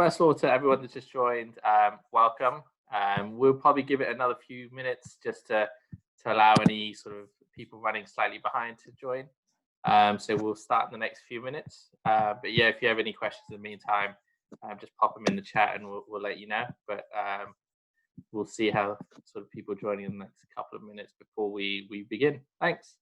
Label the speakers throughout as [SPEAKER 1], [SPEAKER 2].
[SPEAKER 1] First of all, to everyone that's just joined, welcome. We'll probably give it another few minutes just to allow any sort of people running slightly behind to join. So we'll start in the next few minutes. But yeah, if you have any questions in the meantime, just pop them in the chat and we'll let you know. But we'll see how sort of people joining in the next couple of minutes before we begin. Thanks.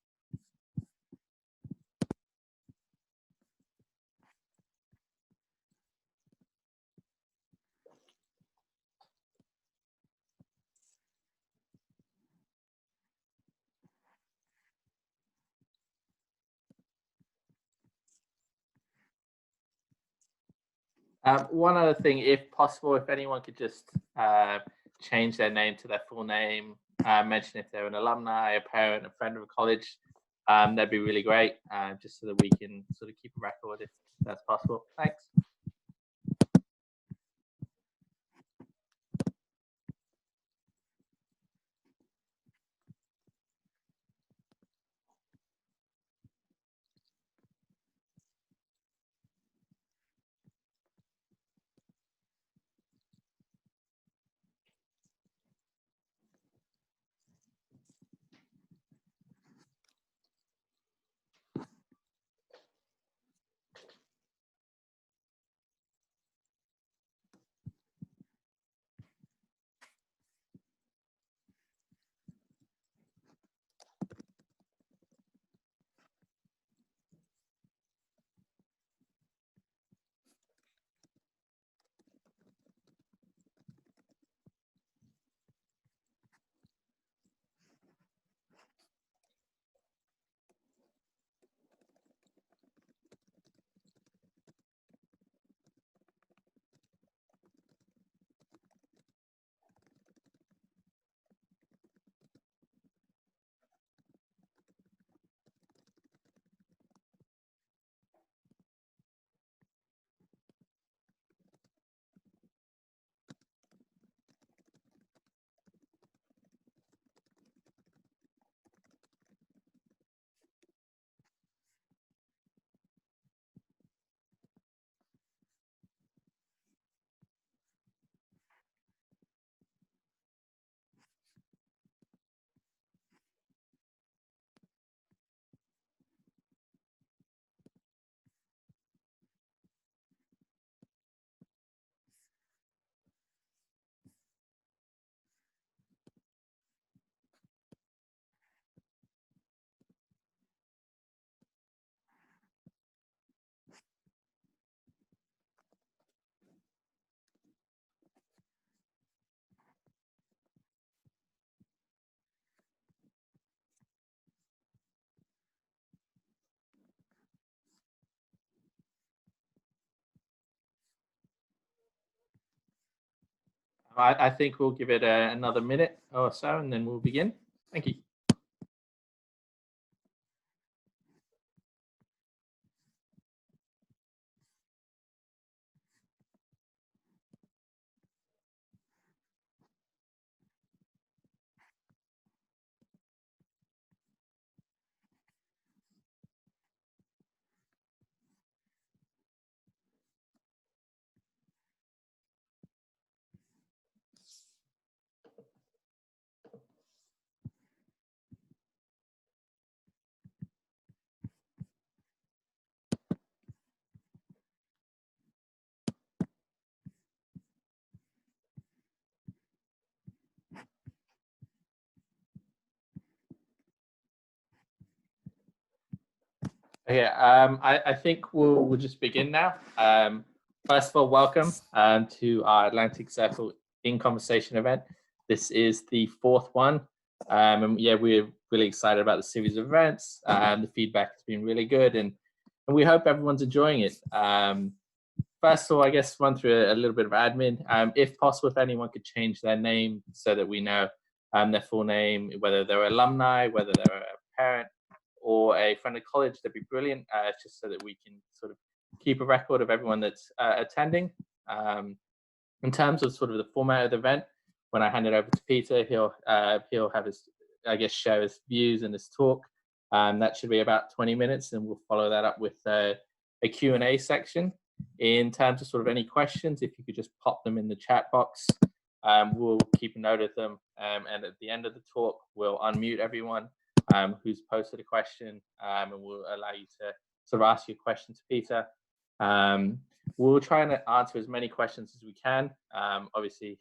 [SPEAKER 1] One other thing, if possible, if anyone could just change their name to their full name, mention if they're an alumni, a parent, a friend of a college, that'd be really great, just so that we can sort of keep a record if that's possible. Thanks. I think we'll give it another minute or so and then we'll begin. Thank you. Okay, I think we'll just begin now. First of all, welcome to our Atlantic Circle InConversation event. This is the fourth one, and yeah, we're really excited about the series of events. The feedback has been really good, and we hope everyone's enjoying it. First of all, I guess run through a little bit of admin. If possible, if anyone could change their name so that we know their full name, whether they're alumni, whether they're a parent, or a friend of college, that'd be brilliant, just so that we can sort of keep a record of everyone that's attending. In terms of sort of the format of the event, when I hand it over to Peter, he'll have his, I guess, share his views and his talk. That should be about 20 minutes, and we'll follow that up with a Q&A section. In terms of sort of any questions, if you could just pop them in the chat box, we'll keep a note of them. And at the end of the talk, we'll unmute everyone who's posted a question, and we'll allow you to sort of ask your question to Peter. We'll try and answer as many questions as we can. Obviously,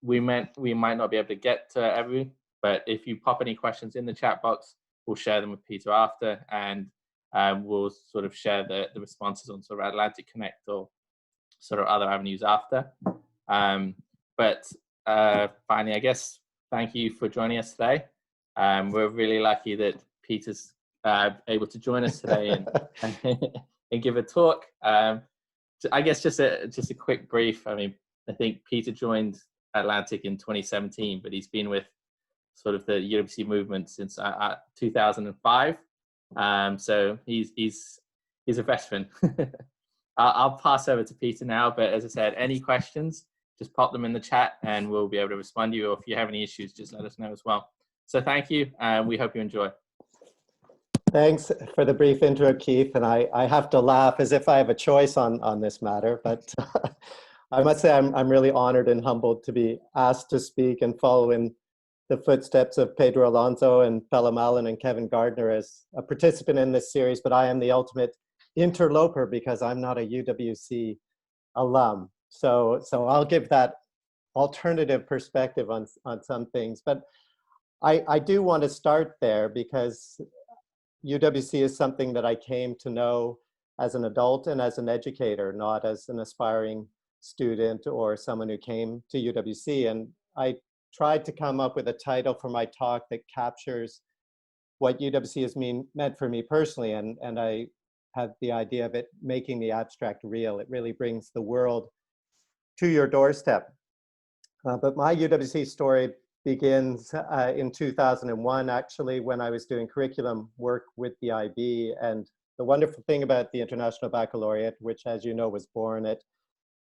[SPEAKER 1] we might not be able to get to every, but if you pop any questions in the chat box, we'll share them with Peter after, and we'll sort of share the responses on sort of Atlantic Connect or sort of other avenues after. But finally, I guess, thank you for joining us today. We're really lucky that Peter's able to join us today and give a talk. I guess just a quick brief. I mean, I think Peter joined Atlantic in 2017, but he's been with sort of the UWC movement since 2005. So he's a veteran. I'll pass over to Peter now, but as I said, any questions, just pop them in the chat and we'll be able to respond to you. Or if you have any issues, just let us know as well. So thank you, and we hope you enjoy.
[SPEAKER 2] Thanks for the brief intro, Keith. And I have to laugh as if I have a choice on this matter, but I must say I'm really honored and humbled to be asked to speak and follow in the footsteps of Pedro Alonso and Bella Malin and Kevin Gardner as a participant in this series, but I am the ultimate interloper because I'm not a UWC alum. So I'll give that alternative perspective on some things, but I do want to start there because UWC is something that I came to know as an adult and as an educator, not as an aspiring student or someone who came to UWC. And I tried to come up with a title for my talk that captures what UWC has meant for me personally. And I had the idea of it making the abstract real. It really brings the world to your doorstep. But my UWC story begins in 2001, actually, when I was doing curriculum work with the IB. And the wonderful thing about the International Baccalaureate, which, as you know, was born at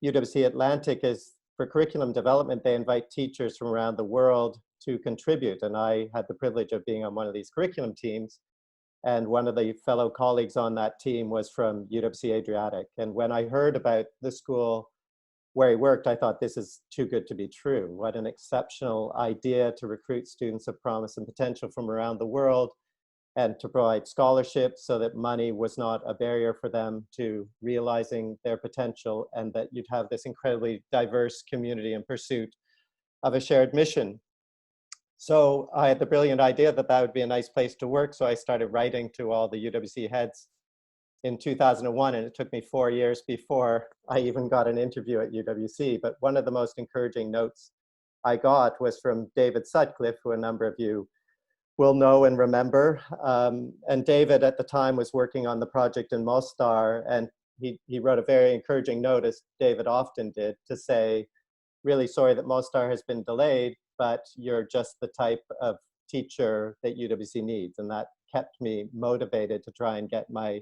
[SPEAKER 2] UWC Atlantic, is for curriculum development, they invite teachers from around the world to contribute. And I had the privilege of being on one of these curriculum teams. And one of the fellow colleagues on that team was from UWC Adriatic. And when I heard about the school where he worked, I thought, this is too good to be true. What an exceptional idea to recruit students of promise and potential from around the world and to provide scholarships so that money was not a barrier for them to realizing their potential, and that you'd have this incredibly diverse community in pursuit of a shared mission. So I had the brilliant idea that that would be a nice place to work. So I started writing to all the UWC heads in 2001, and it took me 4 years before I even got an interview at UWC. But one of the most encouraging notes I got was from David Sutcliffe, who a number of you will know and remember. And David at the time was working on the project in Mostar, and he wrote a very encouraging note, as David often did, to say, really sorry that Mostar has been delayed, but you're just the type of teacher that UWC needs. And that kept me motivated to try and get my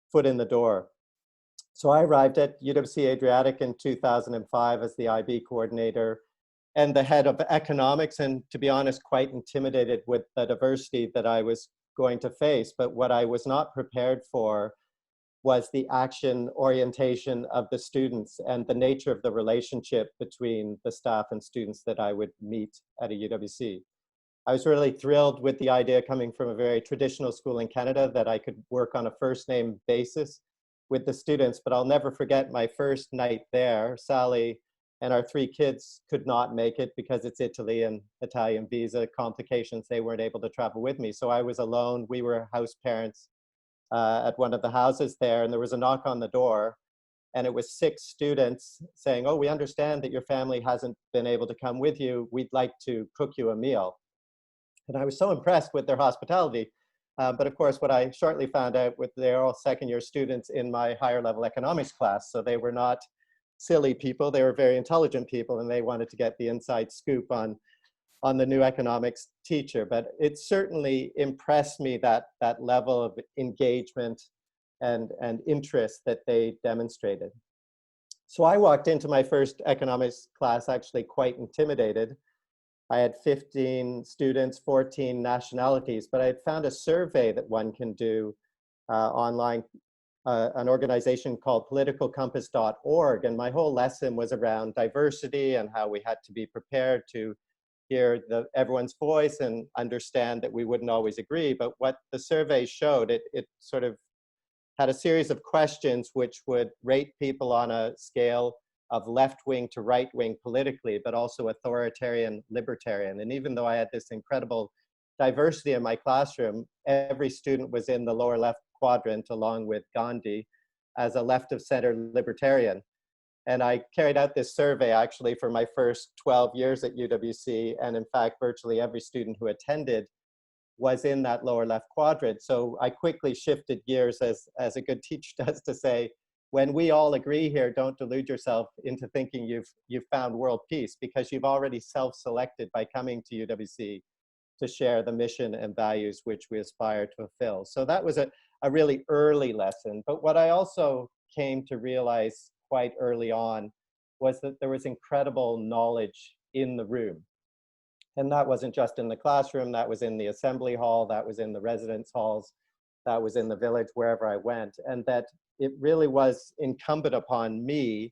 [SPEAKER 2] foot in the door. So I arrived at UWC Adriatic in 2005 as the IB coordinator and the head of economics, and to be honest, quite intimidated with the diversity that I was going to face. But what I was not prepared for was the action orientation of the students and the nature of the relationship between the staff and students that I would meet at a UWC. I was really thrilled with the idea, coming from a very traditional school in Canada, that I could work on a first name basis with the students. But I'll never forget my first night there. Sally and our 3 kids could not make it because it's Italy and Italian visa complications. They weren't able to travel with me. So I was alone. We were house parents at one of the houses there, and there was a knock on the door. And it was 6 students saying, "Oh, we understand that your family hasn't been able to come with you. We'd like to cook you a meal." And I was so impressed with their hospitality. But of course, what I shortly found out was they're all second-year students in my higher level economics class. So they were not silly people. They were very intelligent people, and they wanted to get the inside scoop on the new economics teacher. But it certainly impressed me, that level of engagement and interest that they demonstrated. So I walked into my first economics class actually quite intimidated. I had 15 students, 14 nationalities, but I had found a survey that one can do online an organization called politicalcompass.org, and my whole lesson was around diversity and how we had to be prepared to hear everyone's voice and understand that we wouldn't always agree. But what the survey showed, it sort of had a series of questions which would rate people on a scale of left-wing to right-wing politically, but also authoritarian, libertarian. And even though I had this incredible diversity in my classroom, every student was in the lower left quadrant along with Gandhi as a left of center libertarian. And I carried out this survey actually for my first 12 years at UWC. And in fact, virtually every student who attended was in that lower left quadrant. So I quickly shifted gears as a good teacher does to say, when we all agree here, don't delude yourself into thinking you've found world peace, because you've already self-selected by coming to UWC to share the mission and values which we aspire to fulfill. So that was a really early lesson. But what I also came to realize quite early on was that there was incredible knowledge in the room. And that wasn't just in the classroom, that was in the assembly hall, that was in the residence halls, that was in the village, wherever I went. And that it really was incumbent upon me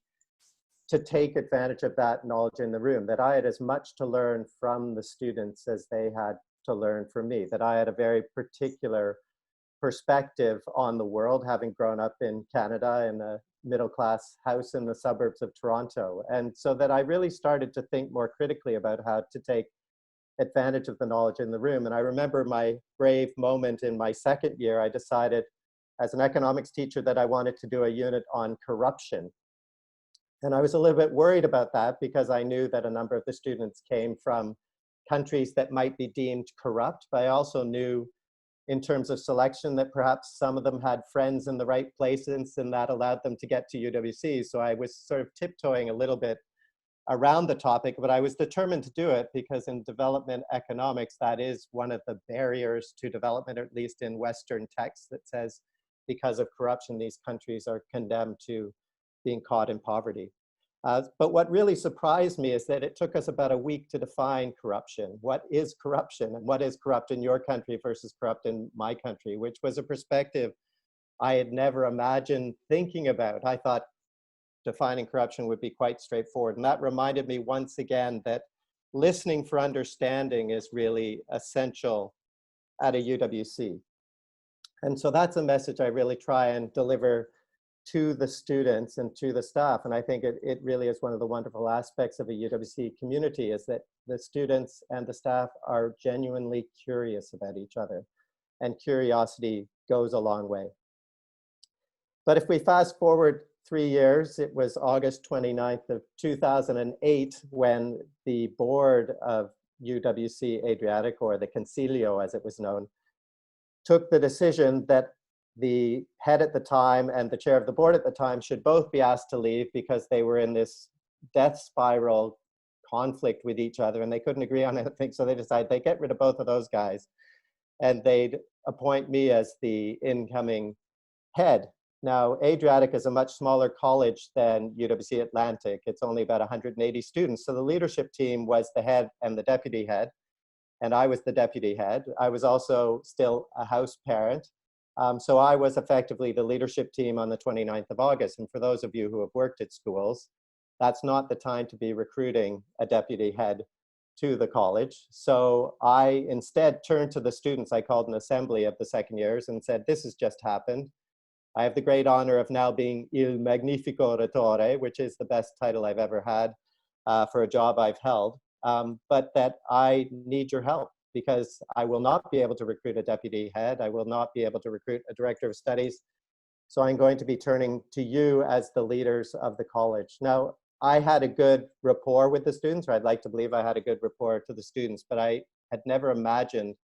[SPEAKER 2] to take advantage of that knowledge in the room, that I had as much to learn from the students as they had to learn from me, that I had a very particular perspective on the world, having grown up in Canada in a middle-class house in the suburbs of Toronto. And so that I really started to think more critically about how to take advantage of the knowledge in the room. And I remember my brave moment in my second year, I decided as an economics teacher that I wanted to do a unit on corruption. And I was a little bit worried about that because I knew that a number of the students came from countries that might be deemed corrupt, but I also knew in terms of selection that perhaps some of them had friends in the right places and that allowed them to get to UWC. So I was sort of tiptoeing a little bit around the topic, but I was determined to do it because in development economics, that is one of the barriers to development, or at least in Western texts, that says because of corruption, these countries are condemned to being caught in poverty. But what really surprised me is that it took us about a week to define corruption. What is corruption, and what is corrupt in your country versus corrupt in my country, which was a perspective I had never imagined thinking about. I thought defining corruption would be quite straightforward. And that reminded me once again that listening for understanding is really essential at a UWC. And so that's a message I really try and deliver to the students and to the staff. And I think it really is one of the wonderful aspects of a UWC community, is that the students and the staff are genuinely curious about each other. And curiosity goes a long way. But if we fast forward 3 years, it was August 29th of 2008 when the board of UWC Adriatic, or the Concilio as it was known, took the decision that the head at the time and the chair of the board at the time should both be asked to leave because they were in this death spiral conflict with each other and they couldn't agree on anything. So they decided they'd get rid of both of those guys and they'd appoint me as the incoming head. Now, Adriatic is a much smaller college than UWC Atlantic. It's only about 180 students. So the leadership team was the head and the deputy head, and I was the deputy head. I was also still a house parent. So I was effectively the leadership team on the 29th of August. And for those of you who have worked at schools, that's not the time to be recruiting a deputy head to the college. So I instead turned to the students. I called an assembly of the second years and said, this has just happened. I have the great honor of now being Il Magnifico Rettore, which is the best title I've ever had for a job I've held, but that I need your help because I will not be able to recruit a deputy head. I will not be able to recruit a director of studies. So I'm going to be turning to you as the leaders of the college. Now, I had a good rapport with the students, or I'd like to believe I had a good rapport to the students, but I had never imagined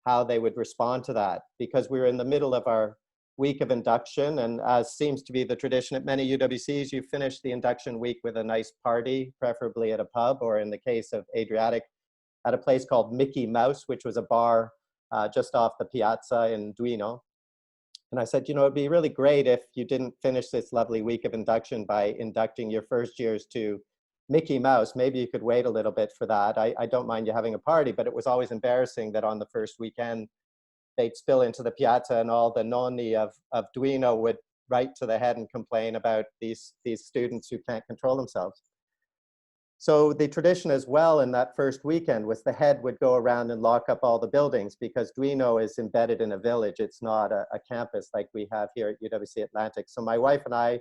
[SPEAKER 2] how they would respond to that because we were in the middle of our week of induction, and as seems to be the tradition at many UWCs, you finish the induction week with a nice party, preferably at a pub, or in the case of Adriatic, at a place called Mickey Mouse, which was a bar just off the piazza in Duino. And I said, you know, it'd be really great if you didn't finish this lovely week of induction by inducting your first years to Mickey Mouse. Maybe you could wait a little bit for that. I don't mind you having a party, but it was always embarrassing that on the first weekend, they'd spill into the piazza and all the nonni of Duino would right to the head and complain about these students who can't control themselves. So the tradition as well in that first weekend was the head would go around and lock up all the buildings, because Duino is embedded in a village. It's not a campus like we have here at UWC Atlantic. So my wife and I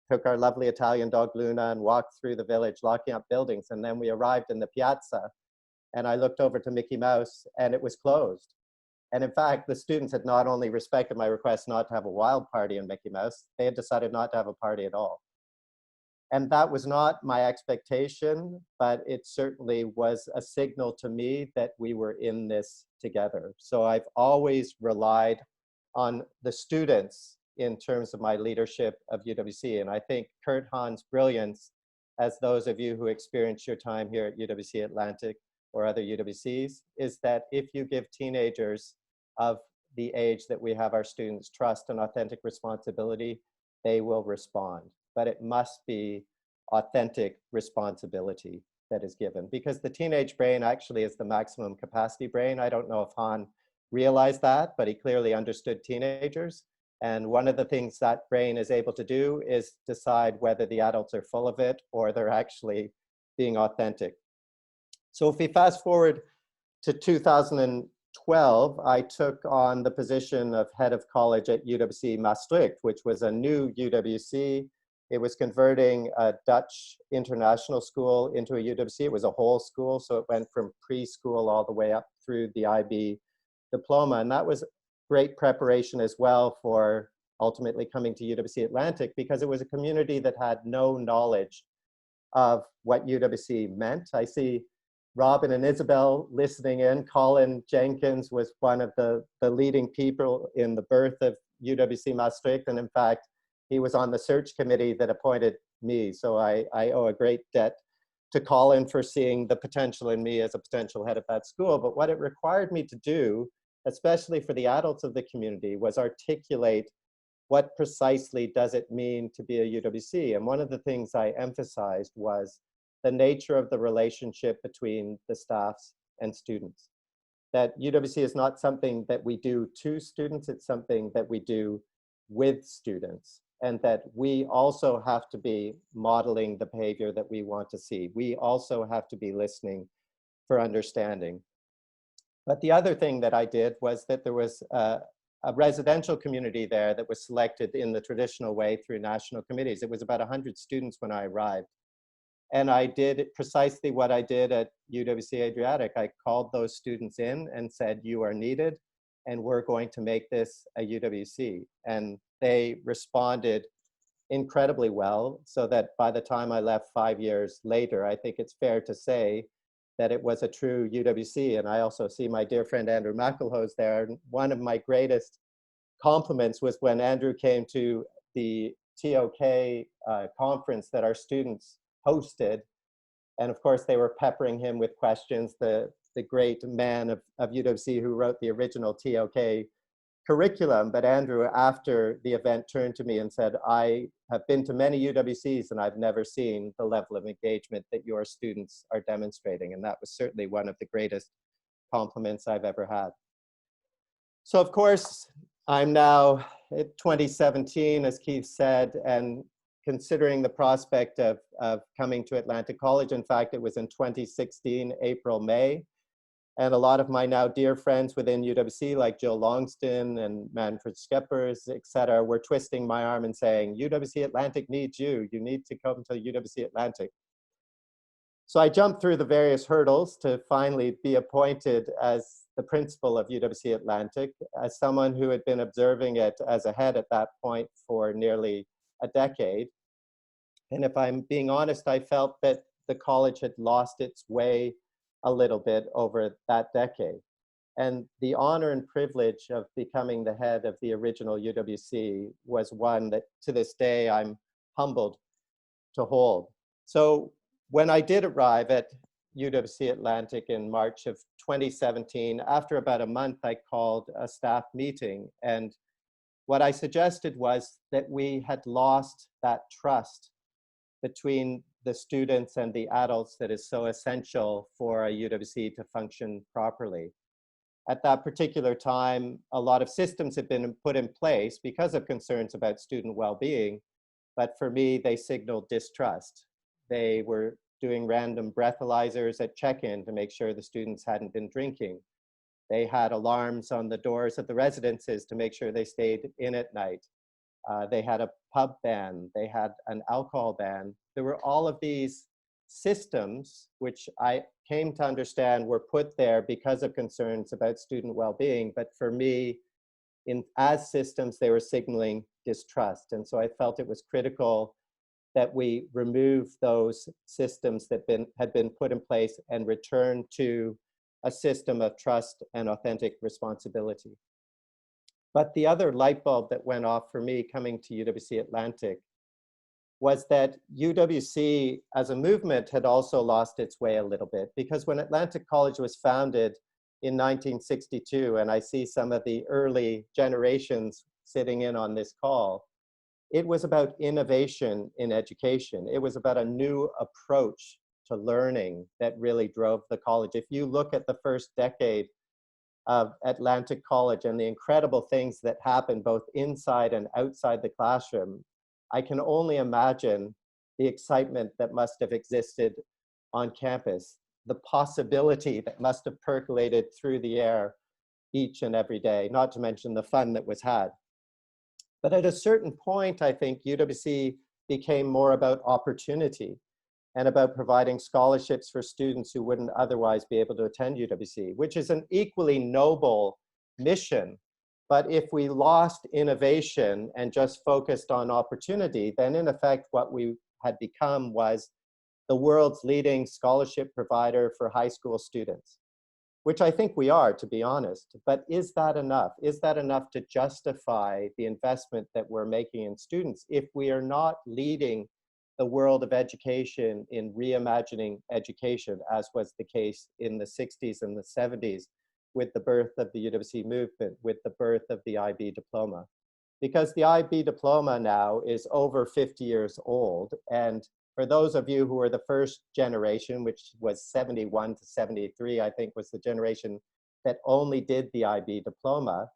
[SPEAKER 2] took our lovely Italian dog Luna and walked through the village, locking up buildings. And then we arrived in the piazza, and I looked over to Mickey Mouse, and it was closed. And in fact, the students had not only respected my request not to have a wild party in Mickey Mouse, they had decided not to have a party at all. And that was not my expectation, but it certainly was a signal to me that we were in this together. So I've always relied on the students in terms of my leadership of UWC. And I think Kurt Hahn's brilliance, as those of you who experienced your time here at UWC Atlantic or other UWCs, is that if you give teenagers of the age that we have our students trust and authentic responsibility, they will respond. But it must be authentic responsibility that is given, because the teenage brain actually is the maximum capacity brain. I don't know if Hahn realized that, but he clearly understood teenagers. And one of the things that brain is able to do is decide whether the adults are full of it or they're actually being authentic. So if we fast forward to 2012, I took on the position of head of college at UWC Maastricht, which was a new UWC. It was converting a Dutch international school into a UWC. It was a whole school, so it went from preschool all the way up through the IB diploma. And that was great preparation as well for ultimately coming to UWC Atlantic, because it was a community that had no knowledge of what UWC meant. I see Robin and Isabel listening in. Colin Jenkins was one of the leading people in the birth of UWC Maastricht. And in fact, he was on the search committee that appointed me. So I owe a great debt to Colin for seeing the potential in me as a potential head of that school. But what it required me to do, especially for the adults of the community, was articulate what precisely does it mean to be a UWC. And one of the things I emphasized was the nature of the relationship between the staffs and students. That UWC is not something that we do to students, it's something that we do with students. And that we also have to be modeling the behavior that we want to see. We also have to be listening for understanding. But the other thing that I did was that there was a residential community there that was selected in the traditional way through national committees. It was about 100 students when I arrived. And I did precisely what I did at UWC Adriatic. I called those students in and said, you are needed, and we're going to make this a UWC. And they responded incredibly well, so that by the time I left 5 years later, I think it's fair to say that it was a true UWC. And I also see my dear friend Andrew McElhose there. And one of my greatest compliments was when Andrew came to the TOK conference that our students hosted. And of course, they were peppering him with questions. The great man of UWC who wrote the original TOK curriculum. But Andrew, after the event, turned to me and said, I have been to many UWCs and I've never seen the level of engagement that your students are demonstrating. And that was certainly one of the greatest compliments I've ever had. So of course, I'm now at 2017, as Keith said, and considering the prospect of coming to Atlantic College. In fact, it was in 2016, April, May. And a lot of my now dear friends within UWC, like Jill Longston and Manfred Skeppers, et cetera, were twisting my arm and saying, UWC Atlantic needs you. You need to come to UWC Atlantic. So I jumped through the various hurdles to finally be appointed as the principal of UWC Atlantic, as someone who had been observing it as a head at that point for nearly a decade. And if I'm being honest, I felt that the college had lost its way a little bit over that decade. And the honor and privilege of becoming the head of the original UWC was one that to this day I'm humbled to hold. So when I did arrive at UWC Atlantic in March of 2017, after about a month, I called a staff meeting. And what I suggested was that we had lost that trust between the students and the adults that is so essential for a UWC to function properly. at that particular time, a lot of systems had been put in place because of concerns about student well-being. But for me, they signaled distrust. They were doing random breathalyzers at check-in to make sure the students hadn't been drinking. They had alarms on the doors of the residences to make sure they stayed in at night. They had a pub ban. They had an alcohol ban. There were all of these systems, which I came to understand were put there because of concerns about student well-being. But for me, as systems, they were signaling distrust. And so I felt it was critical that we remove those systems that had been put in place and return to a system of trust and authentic responsibility. But the other light bulb that went off for me coming to UWC Atlantic was that UWC as a movement had also lost its way a little bit, because when Atlantic College was founded in 1962, and I see some of the early generations sitting in on this call, it was about innovation in education. It was about a new approach to learning that really drove the college. If you look at the first decade of Atlantic College and the incredible things that happened both inside and outside the classroom, I can only imagine the excitement that must have existed on campus, the possibility that must have percolated through the air each and every day, not to mention the fun that was had. But at a certain point, I think UWC became more about opportunity and about providing scholarships for students who wouldn't otherwise be able to attend UWC, which is an equally noble mission. But if we lost innovation and just focused on opportunity, then in effect, what we had become was the world's leading scholarship provider for high school students, which I think we are, to be honest. But is that enough? Is that enough to justify the investment that we're making in students if we are not leading the world of education in reimagining education, as was the case in the 60s and the 70s with the birth of the UWC movement, with the birth of the IB diploma? Because the IB diploma now is over 50 years old. And for those of you who are the first generation, which was 71 to 73, I think was the generation that only did the IB diploma,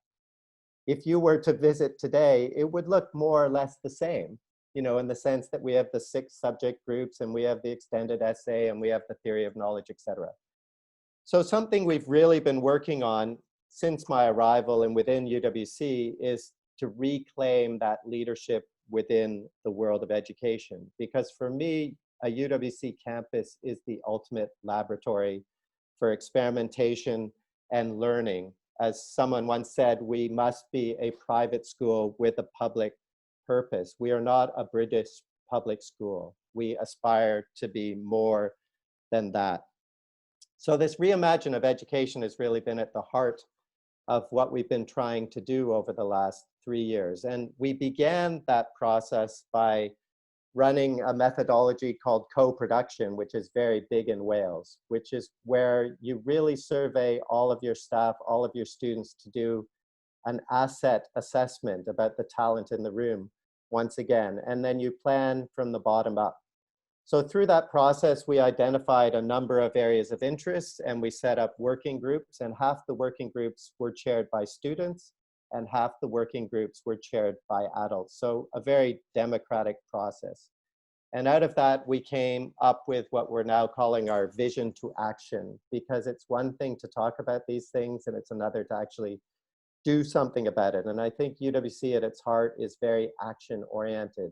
[SPEAKER 2] if you were to visit today, it would look more or less the same, you know, in the sense that we have the 6 subject groups and we have the extended essay and we have the theory of knowledge, etc. So something we've really been working on since my arrival and within UWC is to reclaim that leadership within the world of education. Because for me, a UWC campus is the ultimate laboratory for experimentation and learning. As someone once said, we must be a private school with a public purpose. We are not a British public school. We aspire to be more than that. So this reimagine of education has really been at the heart of what we've been trying to do over the last 3 years. And we began that process by running a methodology called co-production, which is very big in Wales, which is where you really survey all of your staff, all of your students to do an asset assessment about the talent in the room once again, and then you plan from the bottom up. So through that process, we identified a number of areas of interest and we set up working groups, and half the working groups were chaired by students and half the working groups were chaired by adults. So a very democratic process. And out of that, we came up with what we're now calling our vision to action, because it's one thing to talk about these things and it's another to actually do something about it. And I think UWC at its heart is very action oriented.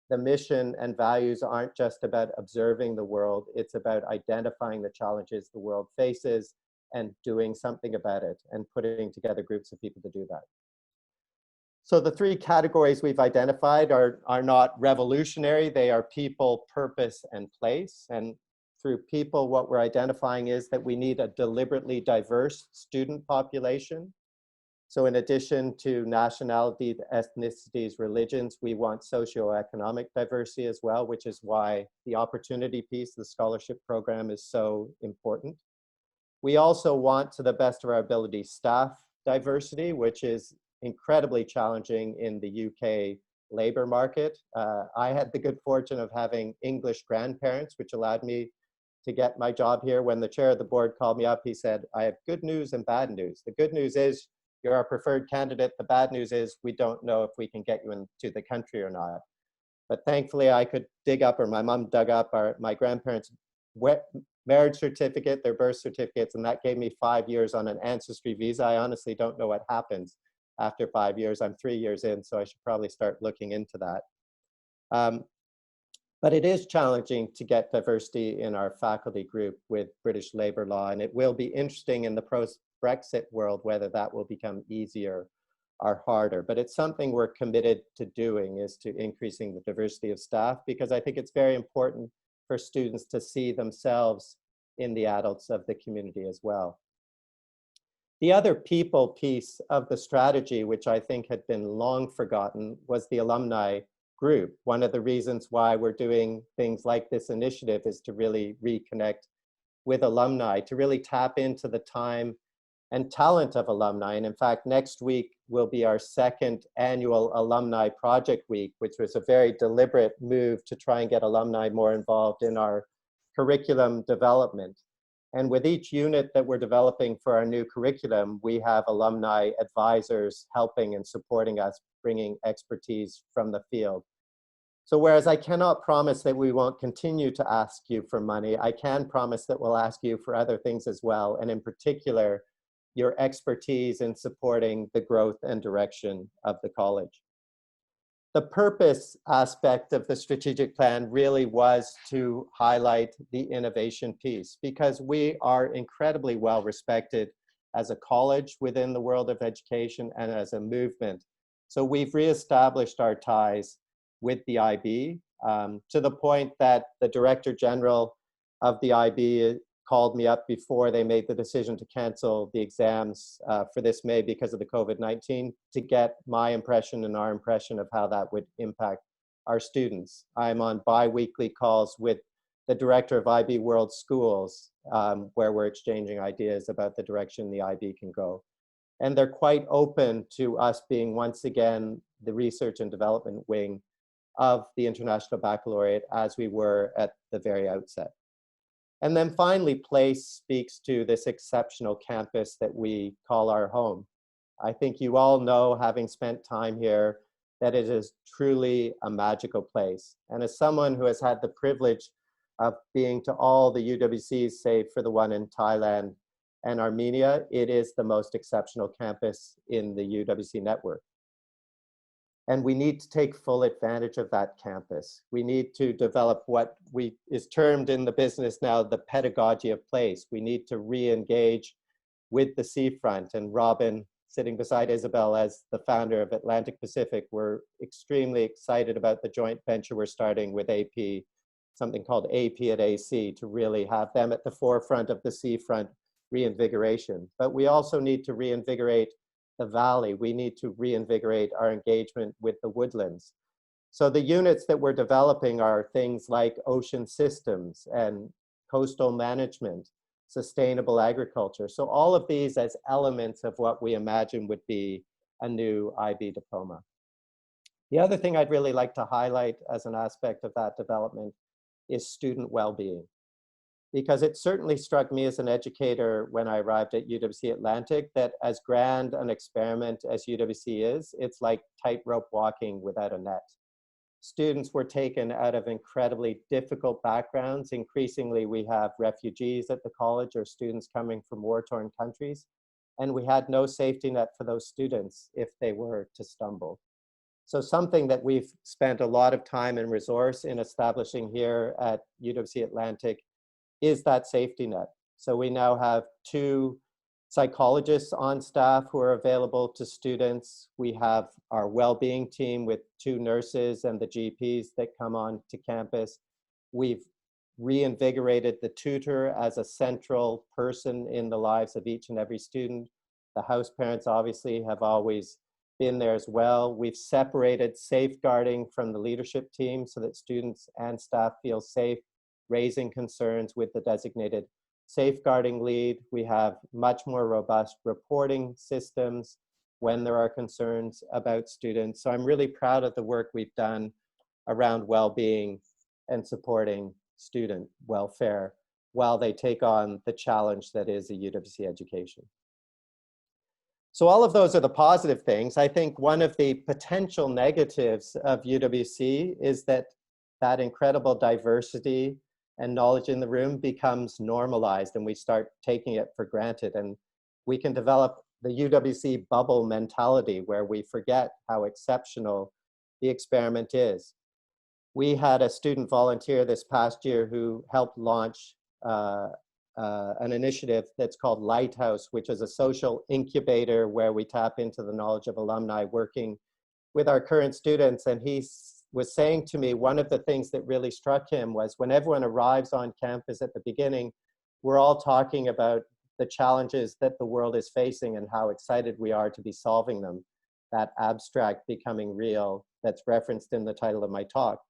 [SPEAKER 2] The mission and values aren't just about observing the world, it's about identifying the challenges the world faces and doing something about it and putting together groups of people to do that. So the 3 categories we've identified are not revolutionary, they are people, purpose, and place. And through people, what we're identifying is that we need a deliberately diverse student population. So in addition to nationality, ethnicities, religions, we want socioeconomic diversity as well, which is why the opportunity piece of the scholarship program is so important. We also want, to the best of our ability, staff diversity, which is incredibly challenging in the UK labor market. I had the good fortune of having English grandparents, which allowed me to get my job here. When the chair of the board called me up, he said, I have good news and bad news. The good news is you're our preferred candidate. The bad news is we don't know if we can get you into the country or not. But thankfully I could dig up, or my mom dug up my grandparents' marriage certificate, their birth certificates, and that gave me 5 years on an ancestry visa. I honestly don't know what happens after 5 years. I'm 3 years in, so I should probably start looking into that. But it is challenging to get diversity in our faculty group with British labour law, and it will be interesting in the post-Brexit world whether that will become easier or harder. But it's something we're committed to doing, is to increasing the diversity of staff, because I think it's very important for students to see themselves in the adults of the community as well. The other people piece of the strategy, which I think had been long forgotten, was the alumni group. One of the reasons why we're doing things like this initiative is to really reconnect with alumni, to really tap into the time and talent of alumni. And in fact, next week will be our second annual Alumni Project Week, which was a very deliberate move to try and get alumni more involved in our curriculum development. And with each unit that we're developing for our new curriculum, we have alumni advisors helping and supporting us, bringing expertise from the field. So whereas I cannot promise that we won't continue to ask you for money, I can promise that we'll ask you for other things as well, and in particular, your expertise in supporting the growth and direction of the college. The purpose aspect of the strategic plan really was to highlight the innovation piece, because we are incredibly well respected as a college within the world of education and as a movement. So we've reestablished our ties with the IB to the point that the Director General of the IB called me up before they made the decision to cancel the exams for this May because of the COVID-19 to get my impression and our impression of how that would impact our students. I'm on bi-weekly calls with the director of IB World Schools where we're exchanging ideas about the direction the IB can go. And they're quite open to us being once again the research and development wing of the International Baccalaureate as we were at the very outset. And then finally, place speaks to this exceptional campus that we call our home. I think you all know, having spent time here, that it is truly a magical place. And as someone who has had the privilege of being to all the UWCs, save for the one in Thailand and Armenia, it is the most exceptional campus in the UWC network. And we need to take full advantage of that campus. We need to develop what is termed in the business now the pedagogy of place. We need to re-engage with the seafront. And Robin, sitting beside Isabel as the founder of Atlantic Pacific, we're extremely excited about the joint venture we're starting with AP, something called AP at AC, to really have them at the forefront of the seafront reinvigoration. But we also need to reinvigorate the valley. We need to reinvigorate our engagement with the woodlands. So the units that we're developing are things like ocean systems and coastal management, sustainable agriculture. So all of these as elements of what we imagine would be a new IB diploma. The other thing I'd really like to highlight as an aspect of that development is student well-being. Because it certainly struck me as an educator when I arrived at UWC Atlantic that as grand an experiment as UWC is, it's like tightrope walking without a net. Students were taken out of incredibly difficult backgrounds. Increasingly, we have refugees at the college or students coming from war-torn countries, and we had no safety net for those students if they were to stumble. So something that we've spent a lot of time and resource in establishing here at UWC Atlantic is that safety net. So we now have 2 psychologists on staff who are available to students. We have our well-being team with 2 nurses and the GPs that come on to campus. We've reinvigorated the tutor as a central person in the lives of each and every student. The house parents obviously have always been there as well. We've separated safeguarding from the leadership team so that students and staff feel safe raising concerns with the designated safeguarding lead. We have much more robust reporting systems when there are concerns about students. So I'm really proud of the work we've done around well-being and supporting student welfare while they take on the challenge that is a UWC education. So all of those are the positive things. I think one of the potential negatives of UWC is that that incredible diversity and knowledge in the room becomes normalized and we start taking it for granted. And we can develop the UWC bubble mentality where we forget how exceptional the experiment is. We had a student volunteer this past year who helped launch an initiative that's called Lighthouse, which is a social incubator where we tap into the knowledge of alumni working with our current students. And he was saying to me, one of the things that really struck him was when everyone arrives on campus at the beginning, we're all talking about the challenges that the world is facing and how excited we are to be solving them. That abstract becoming real that's referenced in the title of my talk.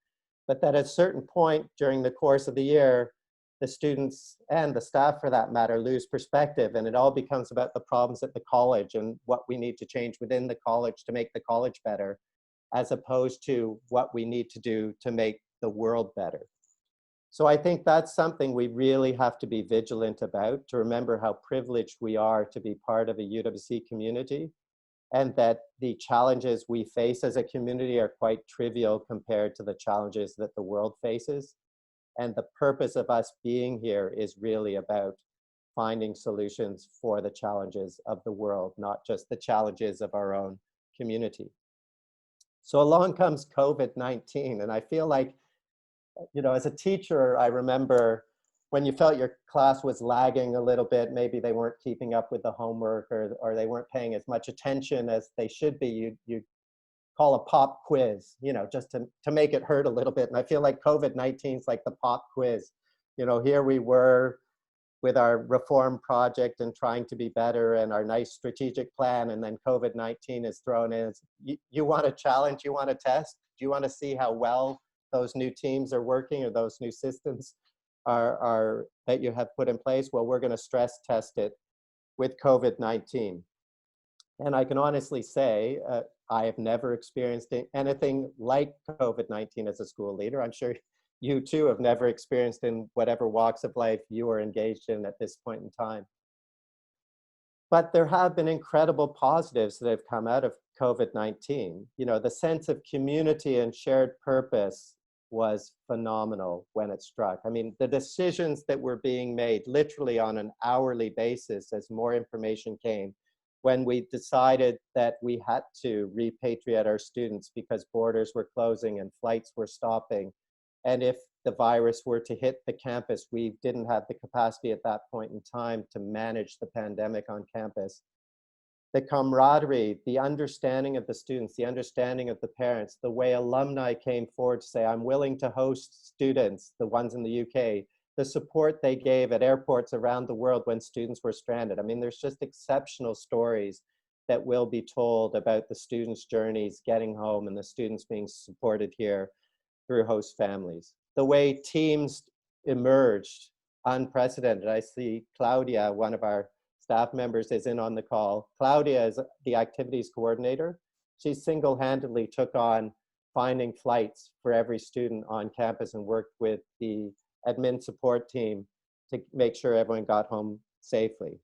[SPEAKER 2] But that at a certain point during the course of the year, the students and the staff for that matter lose perspective, and it all becomes about the problems at the college and what we need to change within the college to make the college better, as opposed to what we need to do to make the world better. So I think that's something we really have to be vigilant about, to remember how privileged we are to be part of a UWC community, and that the challenges we face as a community are quite trivial compared to the challenges that the world faces. And the purpose of us being here is really about finding solutions for the challenges of the world, not just the challenges of our own community. So along comes COVID-19, and I feel like, you know, as a teacher, I remember when you felt your class was lagging a little bit, maybe they weren't keeping up with the homework or they weren't paying as much attention as they should be, you'd call a pop quiz, you know, just to make it hurt a little bit. And I feel like COVID-19 is like the pop quiz. You know, here we were with our reform project and trying to be better and our nice strategic plan, and then COVID-19 is thrown in. You want a challenge, you want a test? Do you want to see how well those new teams are working or those new systems are that you have put in place? Well, we're going to stress test it with COVID-19. And I can honestly say, I have never experienced anything like COVID-19 as a school leader. I'm sure you too have never experienced in whatever walks of life you are engaged in at this point in time. But there have been incredible positives that have come out of COVID-19. You know, the sense of community and shared purpose was phenomenal when it struck. I mean, the decisions that were being made literally on an hourly basis as more information came, when we decided that we had to repatriate our students because borders were closing and flights were stopping. And if the virus were to hit the campus, we didn't have the capacity at that point in time to manage the pandemic on campus. The camaraderie, the understanding of the students, the understanding of the parents, the way alumni came forward to say, I'm willing to host students, the ones in the UK, the support they gave at airports around the world when students were stranded. I mean, there's just exceptional stories that will be told about the students' journeys getting home and the students being supported here through host families. The way teams emerged, unprecedented. I see Claudia, one of our staff members, is in on the call. Claudia is the activities coordinator. She single-handedly took on finding flights for every student on campus and worked with the admin support team to make sure everyone got home safely.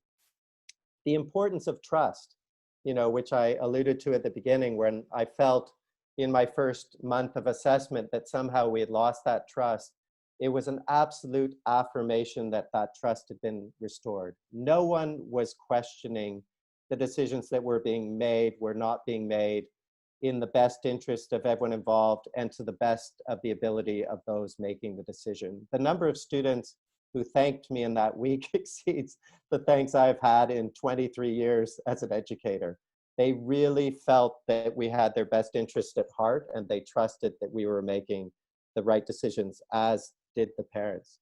[SPEAKER 2] The importance of trust, you know, which I alluded to at the beginning, when I felt in my first month of assessment that somehow we had lost that trust. It was an absolute affirmation that that trust had been restored. No one was questioning the decisions that were being made, were not being made in the best interest of everyone involved and to the best of the ability of those making the decision. The number of students who thanked me in that week exceeds the thanks I've had in 23 years as an educator. They really felt that we had their best interest at heart, and they trusted that we were making the right decisions, as did the parents.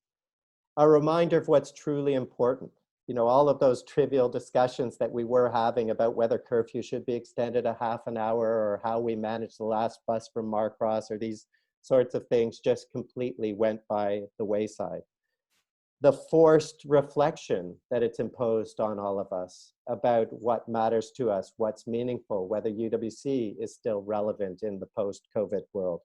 [SPEAKER 2] A reminder of what's truly important. You know, all of those trivial discussions that we were having about whether curfew should be extended a half an hour or how we manage the last bus from Marcross or these sorts of things just completely went by the wayside. The forced reflection that it's imposed on all of us about what matters to us, what's meaningful, whether UWC is still relevant in the post-COVID world.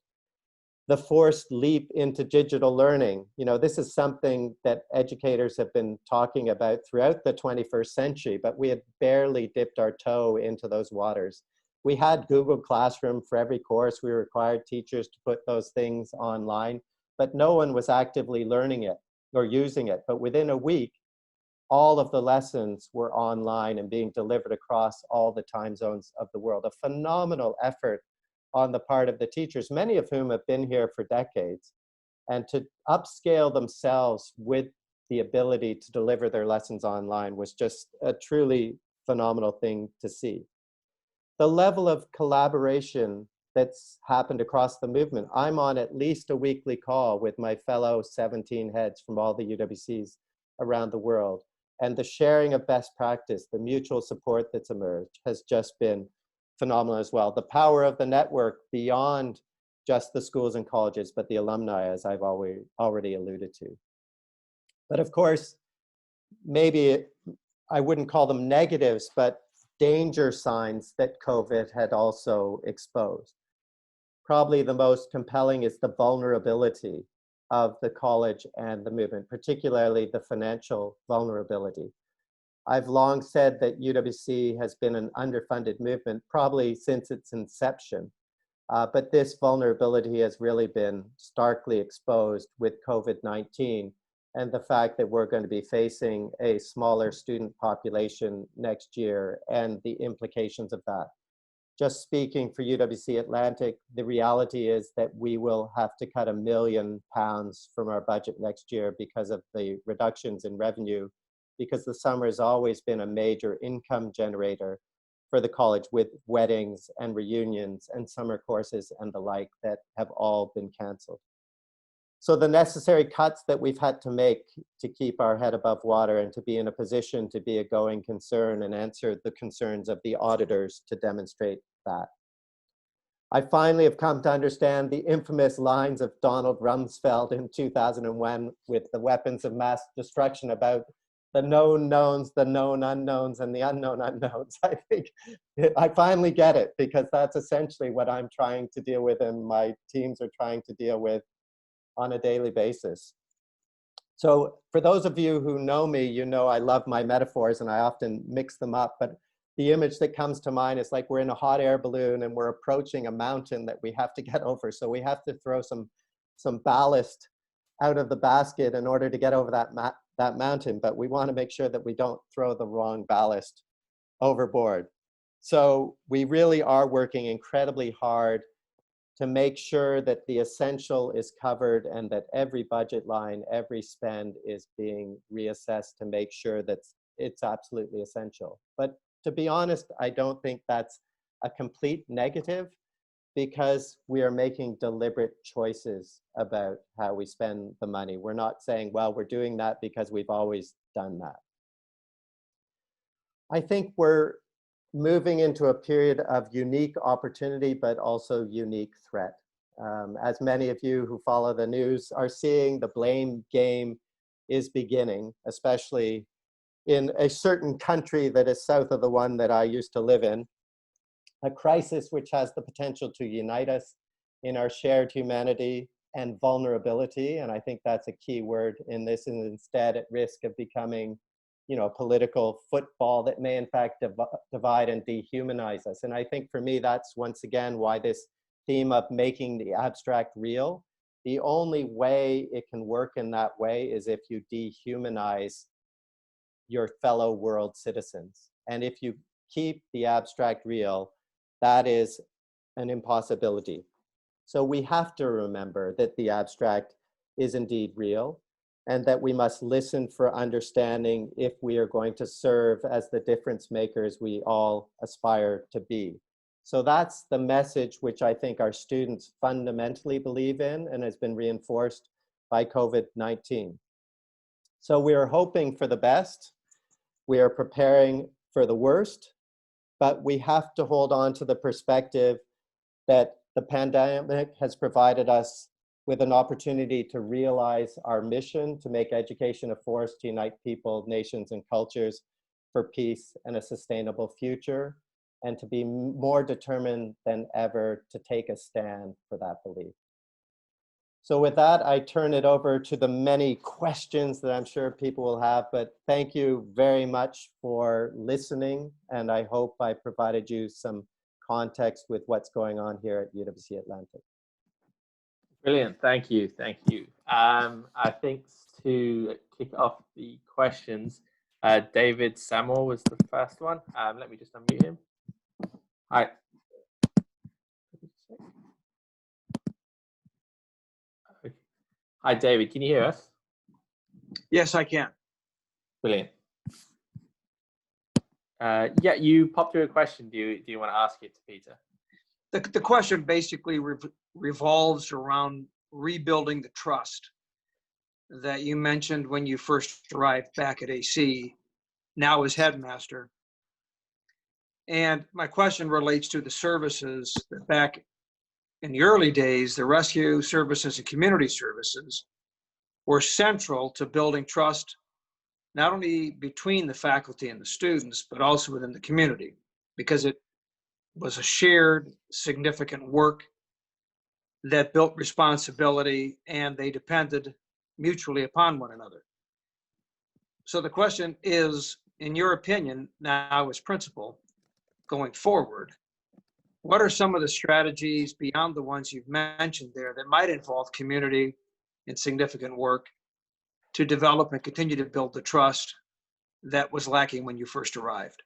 [SPEAKER 2] the forced leap into digital learning. You know, this is something that educators have been talking about throughout the 21st century, but we had barely dipped our toe into those waters. We had Google Classroom for every course. We required teachers to put those things online, but no one was actively learning it or using it. But within a week, all of the lessons were online and being delivered across all the time zones of the world. A phenomenal effort on the part of the teachers, many of whom have been here for decades, and to upscale themselves with the ability to deliver their lessons online was just a truly phenomenal thing to see. The level of collaboration that's happened across the movement. I'm on at least a weekly call with my fellow 17 heads from all the UWCs around the world. And the sharing of best practice, the mutual support that's emerged has just been phenomenal as well. The power of the network beyond just the schools and colleges, but the alumni, as I've already alluded to. But of course, maybe I wouldn't call them negatives, but danger signs that COVID had also exposed. Probably the most compelling is the vulnerability of the college and the movement, particularly the financial vulnerability. I've long said that UWC has been an underfunded movement, probably since its inception. But this vulnerability has really been starkly exposed with COVID-19 and the fact that we're going to be facing a smaller student population next year and the implications of that. Just speaking for UWC Atlantic, the reality is that we will have to cut £1 million from our budget next year because of the reductions in revenue, because the summer has always been a major income generator for the college with weddings and reunions and summer courses and the like that have all been canceled. So the necessary cuts that we've had to make to keep our head above water and to be in a position to be a going concern and answer the concerns of the auditors to demonstrate that. I finally have come to understand the infamous lines of Donald Rumsfeld in 2001 with the weapons of mass destruction about the known knowns, the known unknowns, and the unknown unknowns. I think I finally get it, because that's essentially what I'm trying to deal with and my teams are trying to deal with on a daily basis. So for those of you who know me, you know I love my metaphors and I often mix them up, but the image that comes to mind is like we're in a hot air balloon and we're approaching a mountain that we have to get over. So we have to throw some ballast out of the basket in order to get over that mountain, but we want to make sure that we don't throw the wrong ballast overboard. So we really are working incredibly hard to make sure that the essential is covered and that every budget line, every spend is being reassessed to make sure that it's absolutely essential. But to be honest, I don't think that's a complete negative, because we are making deliberate choices about how we spend the money. We're not saying, well, we're doing that because we've always done that. I think we're moving into a period of unique opportunity, but also unique threat. As many of you who follow the news are seeing, the blame game is beginning, especially in a certain country that is south of the one that I used to live in. A crisis which has the potential to unite us in our shared humanity and vulnerability. And I think that's a key word in this, and instead at risk of becoming, you know, a political football that may in fact divide and dehumanize us. And I think for me, that's once again why this theme of making the abstract real, the only way it can work in that way is if you dehumanize your fellow world citizens. And if you keep the abstract real, that is an impossibility. So we have to remember that the abstract is indeed real, and that we must listen for understanding if we are going to serve as the difference makers we all aspire to be. So that's the message which I think our students fundamentally believe in and has been reinforced by COVID-19. So we are hoping for the best. We are preparing for the worst, but we have to hold on to the perspective that the pandemic has provided us with an opportunity to realize our mission to make education a force to unite people, nations, and cultures for peace and a sustainable future, and to be more determined than ever to take a stand for that belief. So with that, I turn it over to the many questions that I'm sure people will have, but thank you very much for listening. And I hope I provided you some context with what's going on here at UWC Atlantic.
[SPEAKER 1] Brilliant, thank you, thank you. I think to kick off the questions, David Samuel was the first one. Let me just unmute him. Hi. Hi, David, can you hear us?
[SPEAKER 3] Yes, I can.
[SPEAKER 1] Brilliant. Yeah, you popped through a question. Do you want to ask it to Peter?
[SPEAKER 3] The question basically revolves around rebuilding the trust that you mentioned when you first arrived back at AC, now as headmaster. And my question relates to the services that back in the early days, the rescue services and community services were central to building trust, not only between the faculty and the students, but also within the community, because it was a shared, significant work that built responsibility, and they depended mutually upon one another. So the question is, in your opinion, now as principal, going forward, what are some of the strategies beyond the ones you've mentioned there that might involve community and significant work to develop and continue to build the trust that was lacking when you first arrived?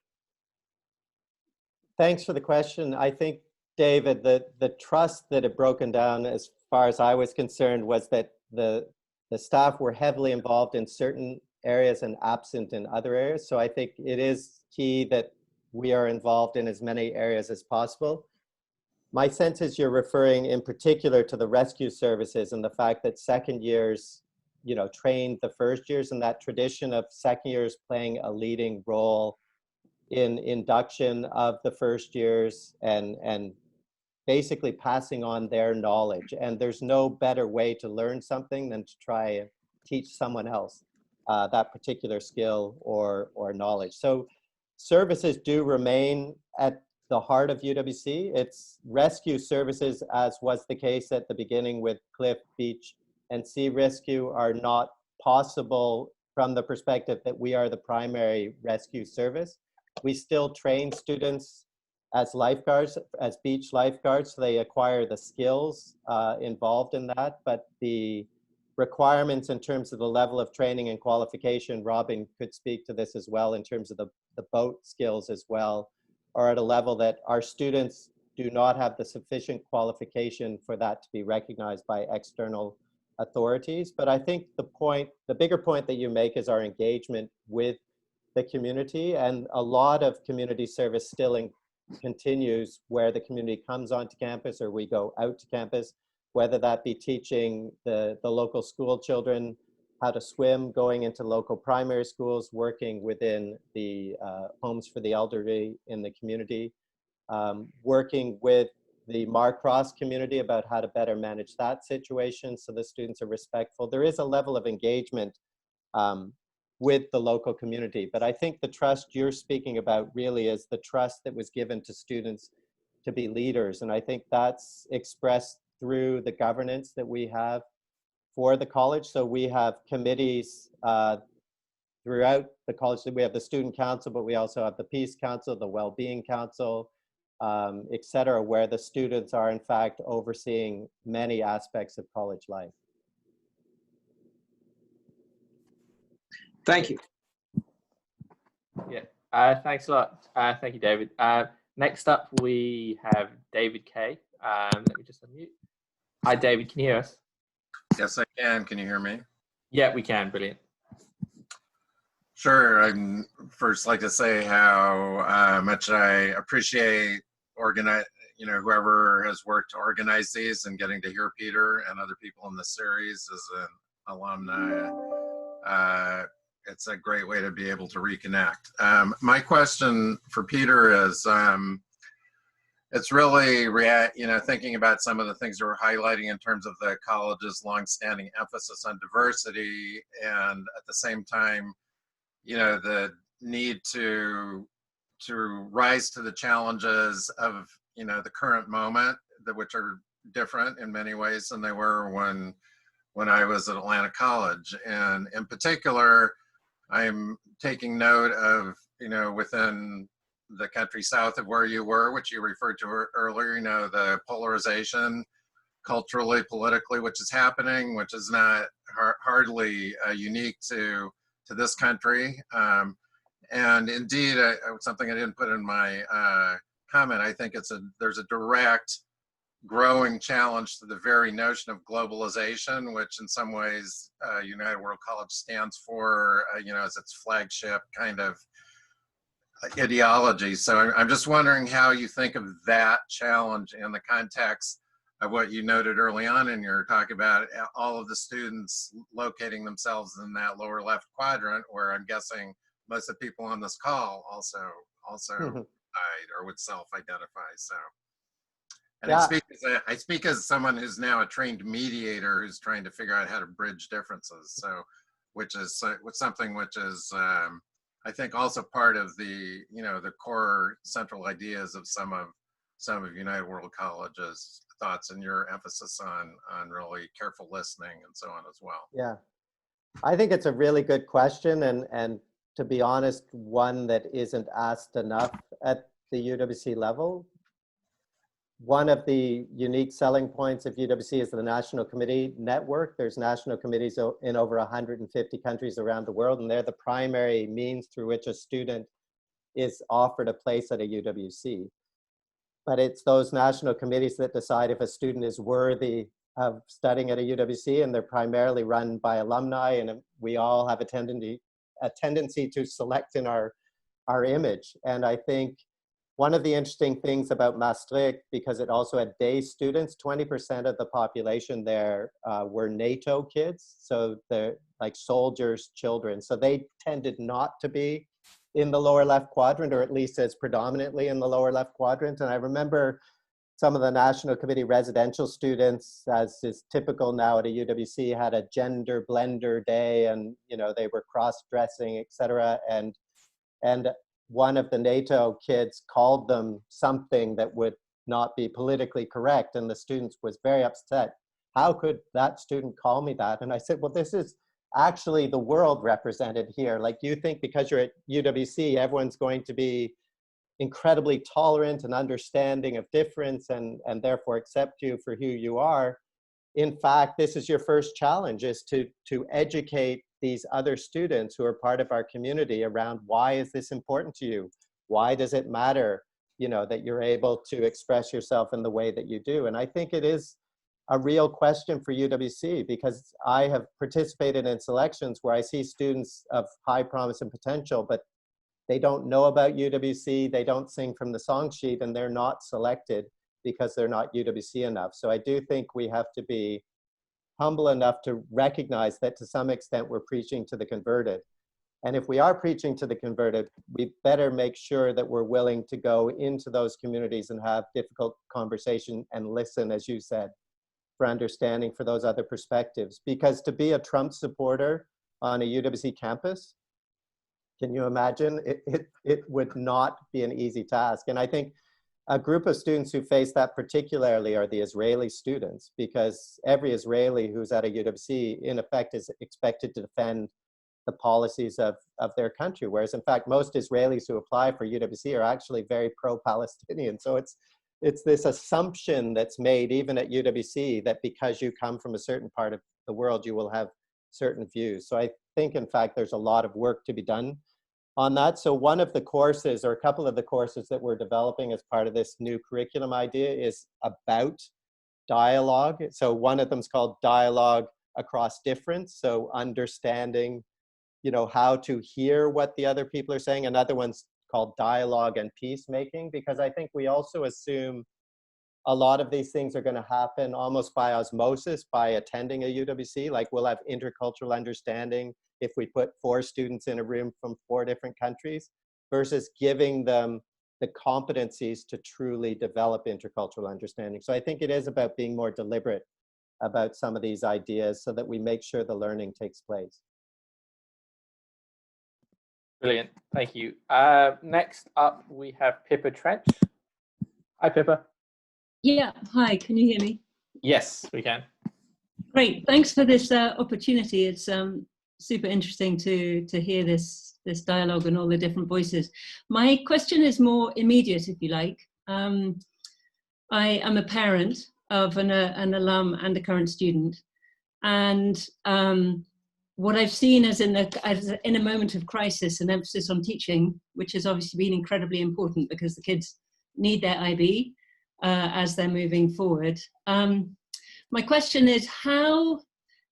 [SPEAKER 2] Thanks for the question. I think, David, the trust that had broken down, as far as I was concerned, was that the staff were heavily involved in certain areas and absent in other areas. So I think it is key that we are involved in as many areas as possible. My sense is you're referring in particular to the rescue services and the fact that second years, trained the first years, and that tradition of second years playing a leading role in induction of the first years and basically passing on their knowledge. And there's no better way to learn something than to try and teach someone else that particular skill or knowledge. So services do remain at the heart of UWC. It's rescue services, as was the case at the beginning with Cliff, Beach, and Sea Rescue, are not possible from the perspective that we are the primary rescue service. We still train students as lifeguards, as beach lifeguards, so they acquire the skills involved in that, but the requirements in terms of the level of training and qualification, Robin could speak to this as well, in terms of the boat skills as well, are at a level that our students do not have the sufficient qualification for that to be recognized by external authorities. But I think the bigger point that you make is our engagement with the community, and a lot of community service still continues where the community comes onto campus or we go out to campus, whether that be teaching the local school children how to swim, going into local primary schools, working within the homes for the elderly in the community, working with the Marcross community about how to better manage that situation so the students are respectful. There is a level of engagement with the local community, but I think the trust you're speaking about really is the trust that was given to students to be leaders, and I think that's expressed through the governance that we have for the college. So we have committees throughout the college. We have the Student Council, but we also have the Peace Council, the Wellbeing Council, et cetera, where the students are in fact overseeing many aspects of college life.
[SPEAKER 3] Thank you.
[SPEAKER 1] Yeah, thanks a lot. Thank you, David. Next up, we have David Kay. Let me just unmute. Hi, David, can you hear us?
[SPEAKER 4] Yes, I can. Can you hear me?
[SPEAKER 1] Yeah, we can. Brilliant.
[SPEAKER 4] Sure. I'd first like to say how much I appreciate whoever has worked to organize these, and getting to hear Peter and other people in the series as an alumni. It's a great way to be able to reconnect. My question for Peter is, it's really, thinking about some of the things that we're highlighting in terms of the college's longstanding emphasis on diversity, and at the same time, the need to rise to the challenges of, the current moment, which are different in many ways than they were when I was at Atlantic College. And in particular, I'm taking note of, within the country south of where you were, which you referred to earlier, the polarization culturally, politically, which is happening, which is not hardly unique to this country. And indeed, something I didn't put in my comment, I think there's a direct growing challenge to the very notion of globalization, which in some ways United World College stands for, as its flagship kind of ideology. So I'm just wondering how you think of that challenge in the context of what you noted early on in your talk about all of the students locating themselves in that lower left quadrant, where I'm guessing most of the people on this call also or would self-identify. So, and
[SPEAKER 2] Yeah.
[SPEAKER 4] I speak as someone who's now a trained mediator who's trying to figure out how to bridge differences. So, which is something which is I think also part of the the core central ideas of some of United World College's thoughts and your emphasis on really careful listening and so on as well.
[SPEAKER 2] Yeah, I think it's a really good question, and to be honest, one that isn't asked enough at the UWC level. One of the unique selling points of UWC is the National Committee Network. There's national committees in over 150 countries around the world, and they're the primary means through which a student is offered a place at a UWC. But it's those national committees that decide if a student is worthy of studying at a UWC, and they're primarily run by alumni, and we all have a tendency to select in our image. And I think one of the interesting things about Maastricht, because it also had day students, 20% of the population there were NATO kids, so they're like soldiers' children. So they tended not to be in the lower left quadrant, or at least as predominantly in the lower left quadrant. And I remember some of the National Committee residential students, as is typical now at a UWC, had a gender blender day, and they were cross-dressing, etc. And one of the NATO kids called them something that would not be politically correct, and the students was very upset. How could that student call me that? And I said, well, this is actually the world represented here. Like, you think because you're at UWC, everyone's going to be incredibly tolerant and understanding of difference and therefore accept you for who you are. In fact, this is your first challenge, is to educate these other students who are part of our community around why is this important to you? Why does it matter, that you're able to express yourself in the way that you do? And I think it is a real question for UWC, because I have participated in selections where I see students of high promise and potential, but they don't know about UWC, they don't sing from the song sheet, and they're not selected because they're not UWC enough. So I do think we have to be humble enough to recognize that to some extent we're preaching to the converted. And if we are preaching to the converted, we better make sure that we're willing to go into those communities and have difficult conversation and listen, as you said, for understanding for those other perspectives. Because to be a Trump supporter on a UWC campus, can you imagine? It would not be an easy task. And I think a group of students who face that particularly are the Israeli students, because every Israeli who's at a UWC, in effect, is expected to defend the policies of their country. Whereas, in fact, most Israelis who apply for UWC are actually very pro-Palestinian. So it's this assumption that's made even at UWC that because you come from a certain part of the world, you will have certain views. So I think, in fact, there's a lot of work to be done on that. So one of the courses, or a couple of the courses that we're developing as part of this new curriculum idea, is about dialogue. So one of them is called Dialogue Across Difference. So understanding, how to hear what the other people are saying. Another one's called Dialogue and Peacemaking, because I think we also assume a lot of these things are going to happen almost by osmosis by attending a UWC. Like, we'll have intercultural understanding if we put 4 students in a room from 4 different countries, versus giving them the competencies to truly develop intercultural understanding. So I think it is about being more deliberate about some of these ideas so that we make sure the learning takes place.
[SPEAKER 1] Brilliant, thank you. Next up, we have Pippa Trench. Hi, Pippa.
[SPEAKER 5] Yeah, hi, can you hear me?
[SPEAKER 1] Yes, we can.
[SPEAKER 5] Great, thanks for this opportunity. It's super interesting to hear this dialogue and all the different voices. My question is more immediate, if you like. I am a parent of an alum and a current student, and what I've seen as in a moment of crisis, an emphasis on teaching, which has obviously been incredibly important because the kids need their IB as they're moving forward. My question is, how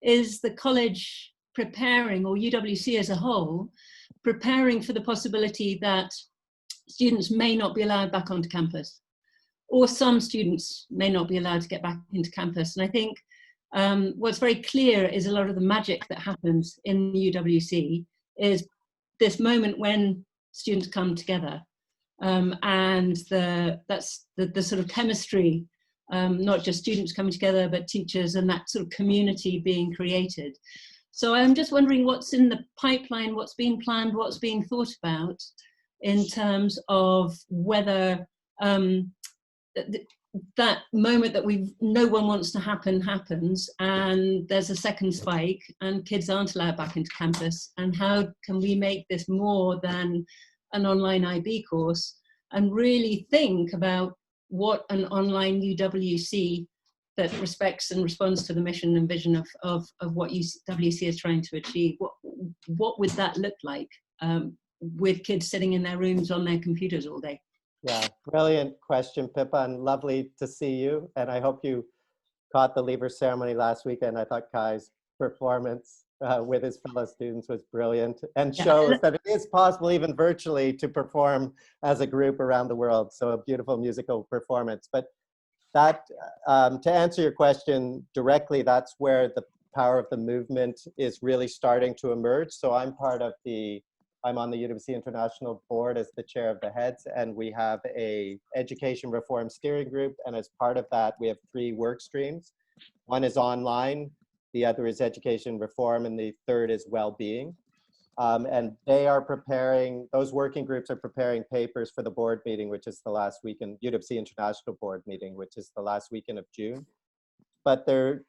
[SPEAKER 5] is the college preparing, or UWC as a whole, preparing for the possibility that students may not be allowed back onto campus, or some students may not be allowed to get back into campus? And I think what's very clear is a lot of the magic that happens in the UWC is this moment when students come together, and that's the sort of chemistry, not just students coming together, but teachers and that sort of community being created. So I'm just wondering what's in the pipeline, what's being planned, what's being thought about in terms of whether that moment that no one wants to happen happens, and there's a second spike and kids aren't allowed back into campus, and how can we make this more than an online IB course and really think about what an online UWC that respects and responds to the mission and vision of what UWC is trying to achieve. What would that look like with kids sitting in their rooms on their computers all day?
[SPEAKER 2] Yeah, brilliant question, Pippa, and lovely to see you. And I hope you caught the leaver ceremony last weekend. I thought Kai's performance with his fellow students was brilliant, and shows that it is possible, even virtually, to perform as a group around the world. So a beautiful musical performance. But that, to answer your question directly, that's where the power of the movement is really starting to emerge. So I'm on the UWC International Board as the chair of the heads, and we have a education reform steering group. And as part of that, we have 3 work streams. One is online, the other is education reform, and the third is well-being. And they are preparing, those working groups are preparing papers for the board meeting, which is the last weekend, UWC International Board meeting, which is the last weekend of June. But there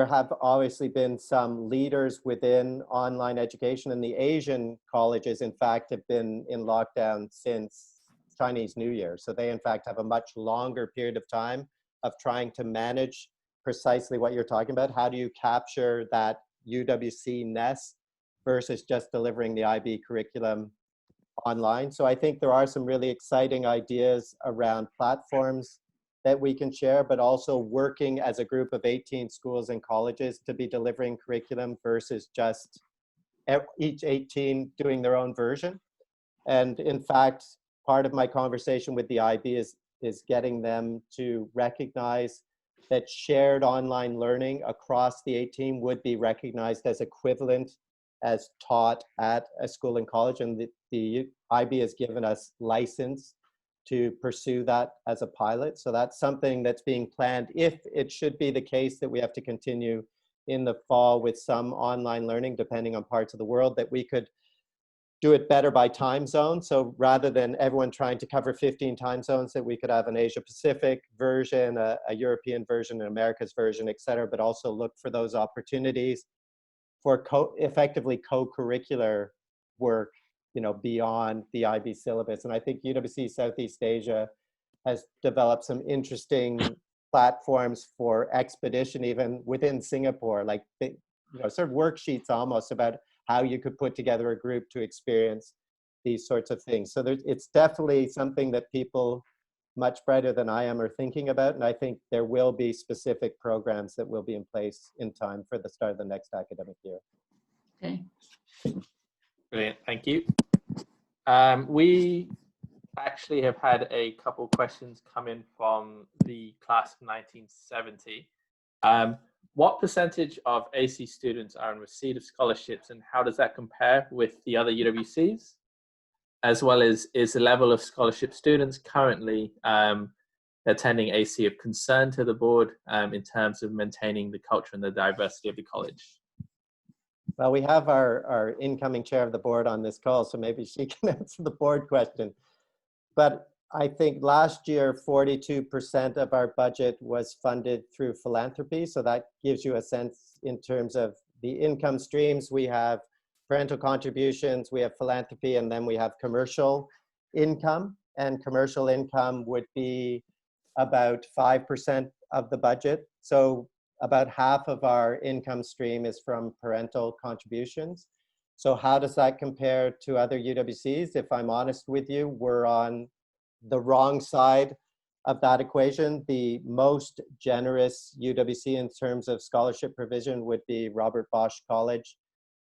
[SPEAKER 2] have obviously been some leaders within online education, and the Asian colleges, in fact, have been in lockdown since Chinese New Year. So they, in fact, have a much longer period of time of trying to manage precisely what you're talking about. How do you capture that UWC-ness versus just delivering the IB curriculum online? So I think there are some really exciting ideas around platforms that we can share, but also working as a group of 18 schools and colleges to be delivering curriculum versus just each 18 doing their own version. And in fact, part of my conversation with the IB is getting them to recognize that shared online learning across the 18 would be recognized as equivalent as taught at a school and college. And the IB has given us license to pursue that as a pilot. So that's something that's being planned, if it should be the case that we have to continue in the fall with some online learning, depending on parts of the world, that we could do it better by time zone. So rather than everyone trying to cover 15 time zones, that we could have an Asia Pacific version, a European version, an America's version, et cetera, but also look for those opportunities for effectively co-curricular work, beyond the IB syllabus. And I think UWC Southeast Asia has developed some interesting platforms for expedition, even within Singapore, like sort of worksheets almost about how you could put together a group to experience these sorts of things. So it's definitely something that people much brighter than I am are thinking about. And I think there will be specific programs that will be in place in time for the start of the next academic year.
[SPEAKER 5] Okay.
[SPEAKER 1] Brilliant, thank you. We actually have had a couple questions come in from the class of 1970. What percentage of AC students are in receipt of scholarships, and how does that compare with the other UWCs? As well as, is the level of scholarship students currently attending AC of concern to the board in terms of maintaining the culture and the diversity of the college?
[SPEAKER 2] Well, we have our incoming chair of the board on this call, so maybe she can answer the board question. But I think last year, 42% of our budget was funded through philanthropy. So that gives you a sense in terms of the income streams. We have parental contributions, we have philanthropy, and then we have commercial income. And commercial income would be about 5% of the budget. So about half of our income stream is from parental contributions. So how does that compare to other UWCs? If I'm honest with you, we're on the wrong side of that equation. The most generous UWC in terms of scholarship provision would be Robert Bosch College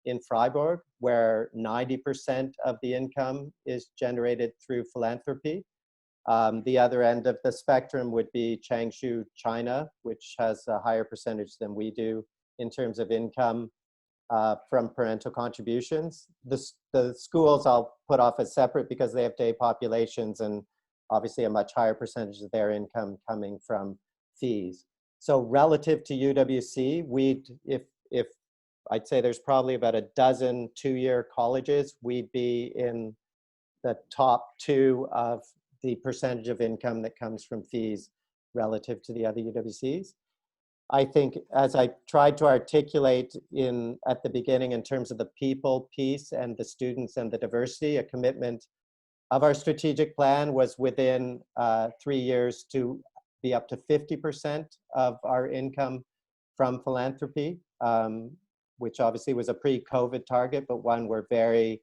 [SPEAKER 2] in Freiburg, where 90% of the income is generated through philanthropy. The other end of the spectrum would be Changshu, China, which has a higher percentage than we do in terms of income from parental contributions. The schools I'll put off as separate because they have day populations and obviously a much higher percentage of their income coming from fees. So relative to UWC, if I'd say there's probably about a dozen two-year colleges, we'd be in the top 2 of the percentage of income that comes from fees relative to the other UWCs. I think, as I tried to articulate at the beginning in terms of the people piece and the students and the diversity, a commitment of our strategic plan was within 3 years to be up to 50% of our income from philanthropy, which obviously was a pre-COVID target, but one we're very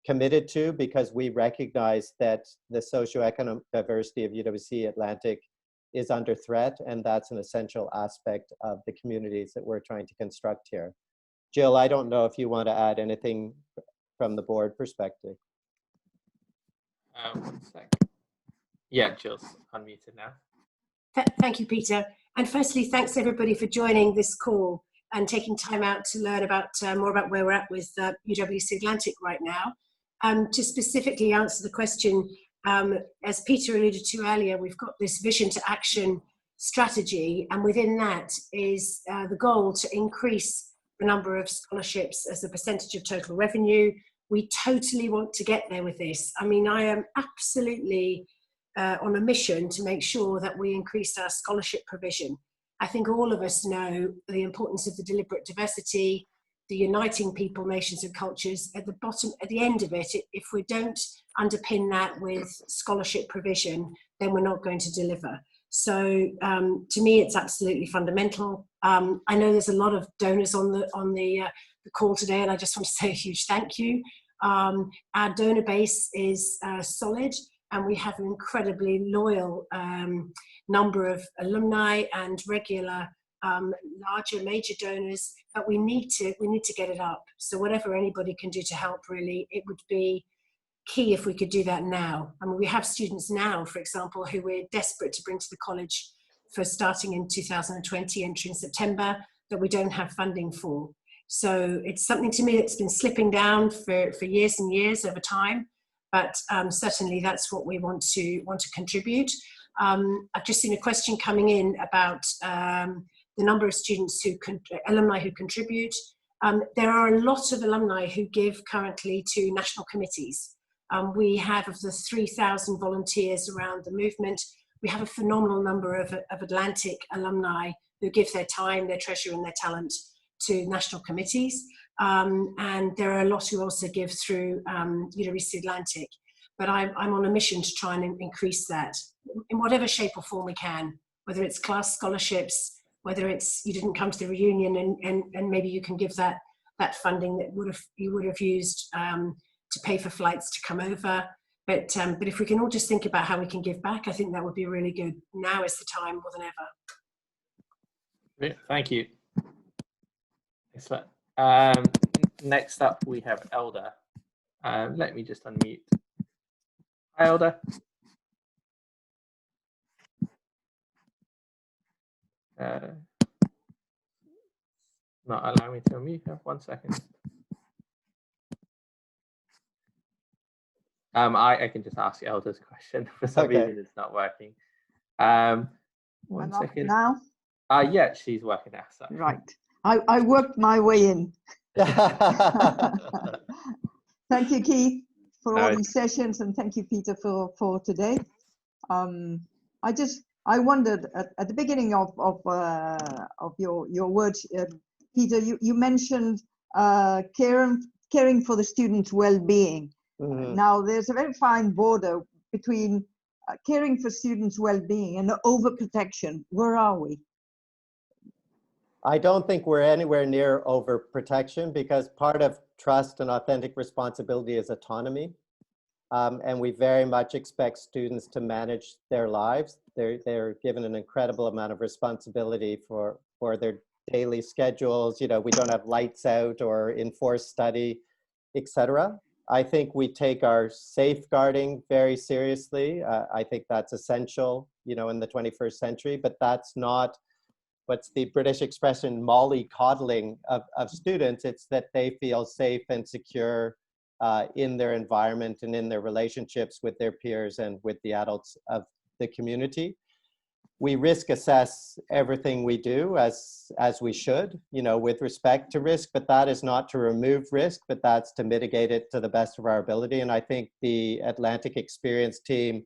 [SPEAKER 2] committed to because we recognize that the socioeconomic diversity of UWC Atlantic is under threat, and that's an essential aspect of the communities that we're trying to construct here. Jill, I don't know if you want to add anything from the board perspective.
[SPEAKER 1] 1 sec. Yeah, Jill's unmuted now.
[SPEAKER 6] Thank you, Peter. And firstly, thanks everybody for joining this call and taking time out to learn about more about where we're at with UWC Atlantic right now. To specifically answer the question, as Peter alluded to earlier, we've got this vision to action strategy, and within that is the goal to increase the number of scholarships as a percentage of total revenue. We totally want to get there with this. I mean, I am absolutely on a mission to make sure that we increase our scholarship provision. I think all of us know the importance of the deliberate diversity, the uniting people, nations and cultures. At the bottom, at the end of it, if we don't underpin that with scholarship provision, then we're not going to deliver. So to me, it's absolutely fundamental. I know there's a lot of donors on the call today, and I just want to say a huge thank you. Our donor base is solid, and we have an incredibly loyal number of alumni and regular larger major donors, but we need to get it up. So whatever anybody can do to help, really, it would be key if we could do that now. I mean, we have students now, for example, who we're desperate to bring to the college for starting in 2020, entering September, that we don't have funding for. So it's something to me that's been slipping down for years and years over time, but certainly that's what we want to contribute. I've just seen a question coming in about the number of students alumni who contribute. There are a lot of alumni who give currently to national committees. We have, of the 3,000 volunteers around the movement, we have a phenomenal number of Atlantic alumni who give their time, their treasure and their talent to national committees. And there are a lot who also give through UWC Atlantic. But I'm on a mission to try and increase that in whatever shape or form we can, whether it's class scholarships, whether it's you didn't come to the reunion and maybe you can give that funding that you would have used to pay for flights to come over. But if we can all just think about how we can give back, I think that would be really good. Now is the time more than ever.
[SPEAKER 1] Thank you. Excellent. Next up, we have Elder. Let me just unmute. Hi, Elder. Not allowing me to unmute. 1 second. I can just ask Elder's question. For some reason, it's not working. 1 second.
[SPEAKER 7] Now?
[SPEAKER 1] Yeah, she's working now. So.
[SPEAKER 7] Right. I worked my way in. Thank you, Keith, for all these sessions, and thank you, Peter, for today. I wondered at the beginning of your words, Peter, you mentioned caring for the students' well-being.
[SPEAKER 2] Mhm.
[SPEAKER 7] Now, there's a very fine border between caring for students' well-being and overprotection. Where are we?
[SPEAKER 2] I don't think we're anywhere near overprotection, because part of trust and authentic responsibility is autonomy. And we very much expect students to manage their lives. They're given an incredible amount of responsibility for their daily schedules. You know, we don't have lights out or enforced study, etc. I think we take our safeguarding very seriously. I think that's essential, you know, in the 21st century, but that's not, what's the British expression, mollycoddling of students. It's that they feel safe and secure in their environment and in their relationships with their peers and with the adults of the community. We risk assess everything we do as we should, you know, with respect to risk, but that is not to remove risk, but that's to mitigate it to the best of our ability. And I think the Atlantic Experience team,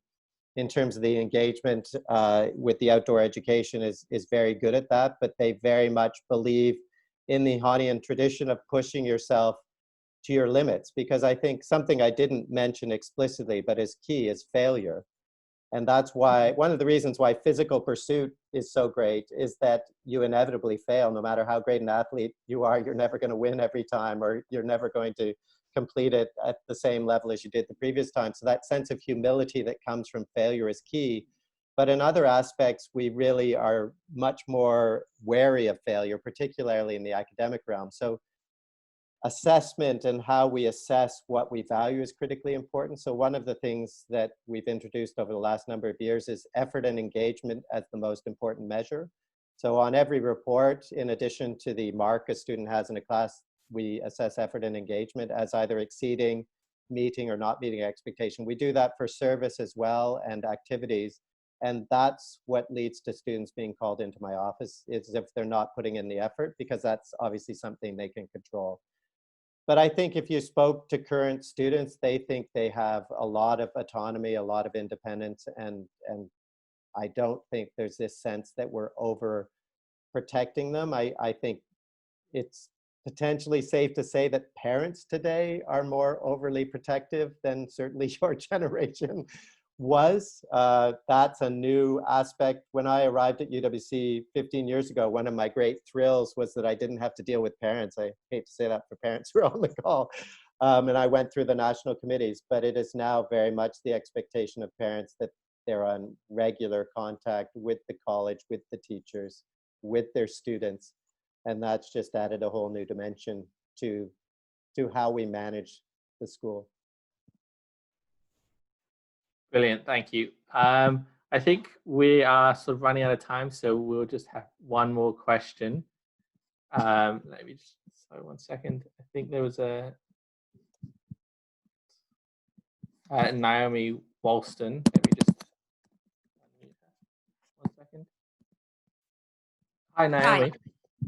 [SPEAKER 2] in terms of the engagement with the outdoor education, is very good at that, but they very much believe in the Honian tradition of pushing yourself to your limits, because I think something I didn't mention explicitly but is key is failure. And that's why, one of the reasons why physical pursuit is so great is that you inevitably fail. No matter how great an athlete you are, you're never going to win every time, or you're never going to complete it at the same level as you did the previous time. So that sense of humility that comes from failure is key. But in other aspects, we really are much more wary of failure, particularly in the academic realm. So assessment and how we assess what we value is critically important. So one of the things that we've introduced over the last number of years is effort and engagement as the most important measure. So on every report, in addition to the mark a student has in a class, we assess effort and engagement as either exceeding, meeting, or not meeting expectation. We do that for service as well and activities. And that's what leads to students being called into my office, is if they're not putting in the effort, because that's obviously something they can control. But I think if you spoke to current students, they think they have a lot of autonomy, a lot of independence, and I don't think there's this sense that we're over protecting them. I think it's potentially safe to say that parents today are more overly protective than certainly your generation was. That's a new aspect. When I arrived at UWC 15 years ago, one of my great thrills was that I didn't have to deal with parents. I hate to say that for parents who are on the call. And I went through the national committees, but it is now very much the expectation of parents that they're on regular contact with the college, with the teachers, with their students. And that's just added a whole new dimension to how we manage the school.
[SPEAKER 1] Brilliant, thank you. I think we are sort of running out of time, so we'll just have one more question. Let me just, sorry, 1 second. I think there was a Naomi Walston. Let me just 1 second. Hi, Naomi.
[SPEAKER 8] Hi.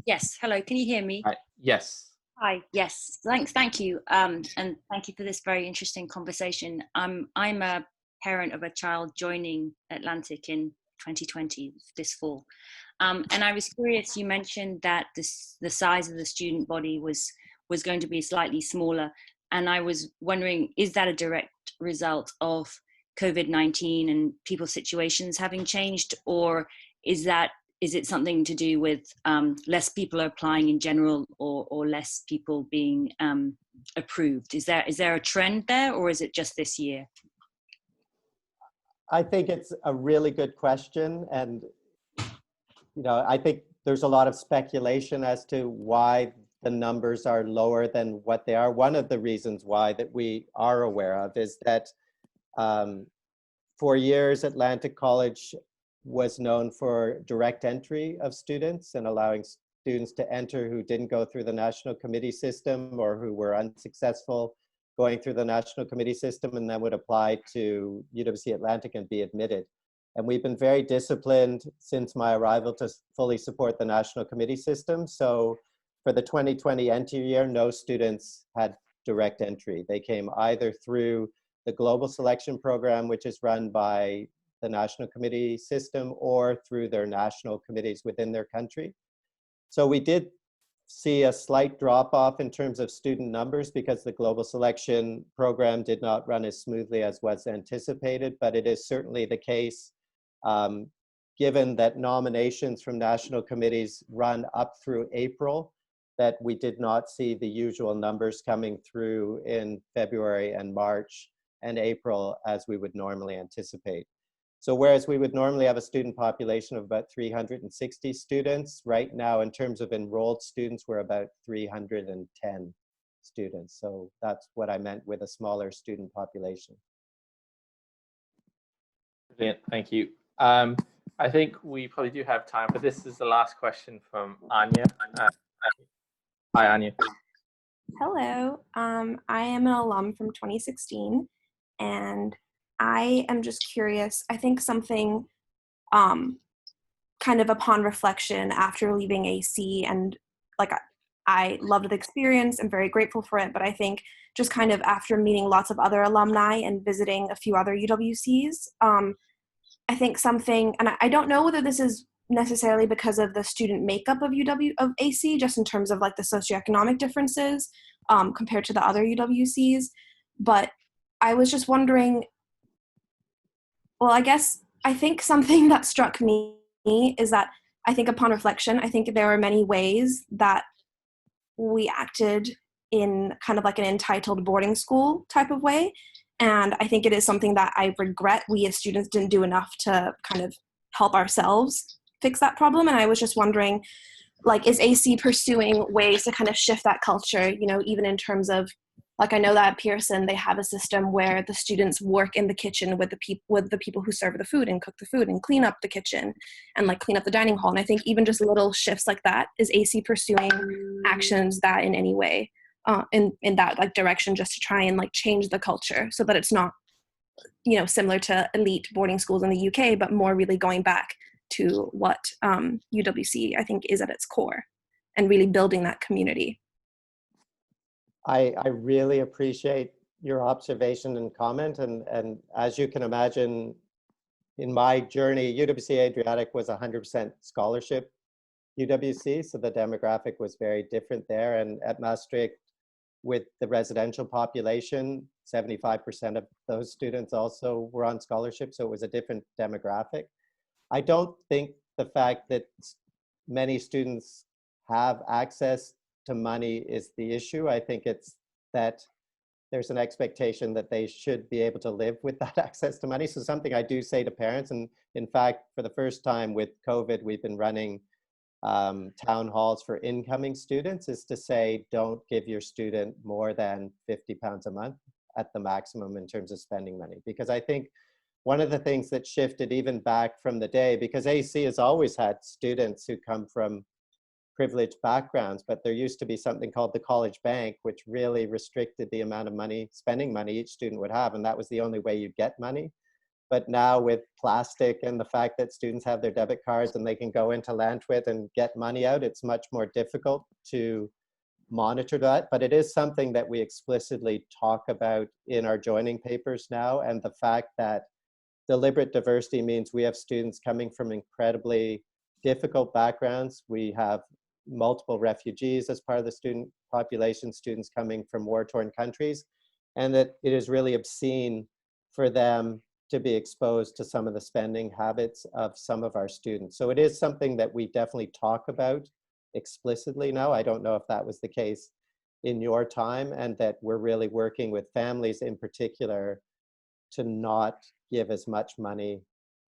[SPEAKER 8] Yes. Hello. Can you hear me?
[SPEAKER 1] Hi. Yes.
[SPEAKER 8] Hi. Yes. Thank you. And thank you for this very interesting conversation. I'm a parent of a child joining Atlantic in 2020, this fall. And I was curious, you mentioned that the size of the student body was going to be slightly smaller. And I was wondering, is that a direct result of COVID-19 and people's situations having changed, or is it something to do with less people applying in general, or less people being approved? Is there a trend there, or is it just this year?
[SPEAKER 2] I think it's a really good question. And, you know, I think there's a lot of speculation as to why the numbers are lower than what they are. One of the reasons why that we are aware of is that for years, Atlantic College was known for direct entry of students and allowing students to enter who didn't go through the national committee system or who were unsuccessful going through the national committee system, and then would apply to UWC Atlantic and be admitted. And we've been very disciplined since my arrival to fully support the national committee system. So for the 2020 entry year, no students had direct entry. They came either through the global selection program, which is run by the national committee system or through their national committees within their country. So we did see a slight drop off in terms of student numbers because the global selection program did not run as smoothly as was anticipated, but it is certainly the case, given that nominations from national committees run up through April, that we did not see the usual numbers coming through in February and March and April as we would normally anticipate. So whereas we would normally have a student population of about 360 students, right now in terms of enrolled students, we're about 310 students. So that's what I meant with a smaller student population.
[SPEAKER 1] Brilliant, thank you. I think we probably do have time, but this is the last question from Anya. Hi, Anya.
[SPEAKER 9] Hello, I am an alum from 2016, and I am just curious. I think something kind of upon reflection after leaving AC, and like I loved the experience, I'm very grateful for it, but I think just kind of after meeting lots of other alumni and visiting a few other UWCs, I think something, and I don't know whether this is necessarily because of the student makeup of AC, just in terms of like the socioeconomic differences compared to the other UWCs, but I was just wondering, well, I think something that struck me is that I think upon reflection, I think there were many ways that we acted in kind of like an entitled boarding school type of way. And I think it is something that I regret we as students didn't do enough to kind of help ourselves fix that problem. And I was just wondering, like, is AC pursuing ways to kind of shift that culture, you know, even in terms of, like, I know that at Pearson, they have a system where the students work in the kitchen with the people who serve the food and cook the food and clean up the kitchen and like clean up the dining hall. And I think even just little shifts like that, is AC pursuing actions that in any way in that like direction, just to try and like change the culture so that it's not, you know, similar to elite boarding schools in the UK, but more really going back to what UWC I think is at its core and really building that community.
[SPEAKER 2] I really appreciate your observation and comment. And as you can imagine, in my journey, UWC Adriatic was 100% scholarship UWC, so the demographic was very different there. And at Maastricht, with the residential population, 75% of those students also were on scholarship, so it was a different demographic. I don't think the fact that many students have access to money is the issue. I think it's that there's an expectation that they should be able to live with that access to money. So something I do say to parents, and in fact, for the first time with COVID, we've been running town halls for incoming students, is to say, don't give your student more than £50 a month at the maximum in terms of spending money. Because I think one of the things that shifted even back from the day, because AC has always had students who come from privileged backgrounds, but there used to be something called the college bank, which really restricted the amount of money, spending money each student would have, and that was the only way you'd get money. But now with plastic and the fact that students have their debit cards and they can go into Lantwit and get money out, it's much more difficult to monitor that. But it is something that we explicitly talk about in our joining papers now. And the fact that deliberate diversity means we have students coming from incredibly difficult backgrounds. We have multiple refugees as part of the student population, students coming from war-torn countries, and that it is really obscene for them to be exposed to some of the spending habits of some of our students. So it is something that we definitely talk about explicitly now. I don't know if that was the case in your time, and that we're really working with families in particular to not give as much money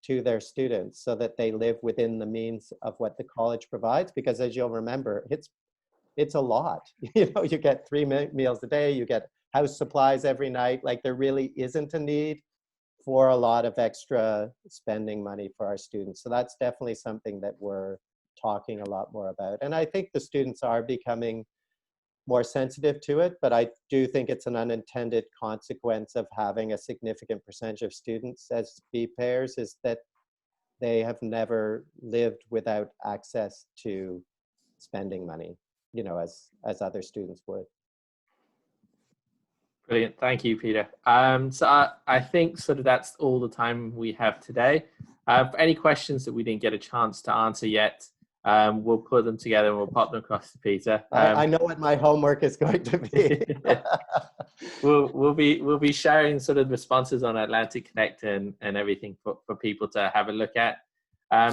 [SPEAKER 2] to their students so that they live within the means of what the college provides. Because as you'll remember, it's a lot. You know, you get 3 meals a day, you get house supplies every night. Like, there really isn't a need for a lot of extra spending money for our students. So that's definitely something that we're talking a lot more about. And I think the students are becoming more sensitive to it, but I do think it's an unintended consequence of having a significant percentage of students as B pairs, is that they have never lived without access to spending money, you know, as other students would.
[SPEAKER 1] Brilliant. Thank you, Peter. So I think sort of that's all the time we have today. For any questions that we didn't get a chance to answer yet, we'll put them together and we'll pop them across to Peter.
[SPEAKER 2] I know what my homework is going to be.
[SPEAKER 1] we'll be sharing sort of responses on Atlantic Connect and everything for people to have a look at.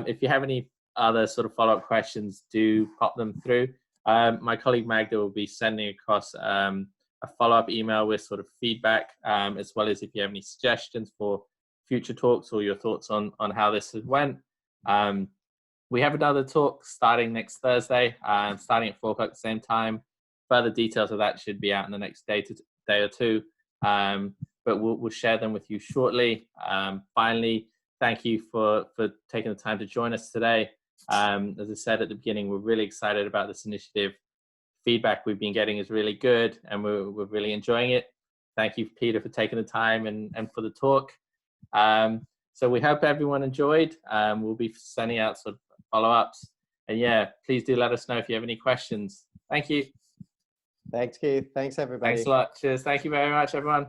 [SPEAKER 1] If you have any other sort of follow-up questions, do pop them through. My colleague Magda will be sending across a follow-up email with sort of feedback, as well as if you have any suggestions for future talks or your thoughts on how this has went. We have another talk starting next Thursday, starting at 4 o'clock at the same time. Further details of that should be out in the next day or two, but we'll share them with you shortly. Finally, thank you for taking the time to join us today. As I said at the beginning, we're really excited about this initiative. Feedback we've been getting is really good, and we're really enjoying it. Thank you, Peter, for taking the time and for the talk. So we hope everyone enjoyed. We'll be sending out sort of follow-ups. And yeah, please do let us know if you have any questions. Thank you.
[SPEAKER 2] Thanks, Keith. Thanks, everybody.
[SPEAKER 1] Thanks a lot. Cheers. Thank you very much, everyone.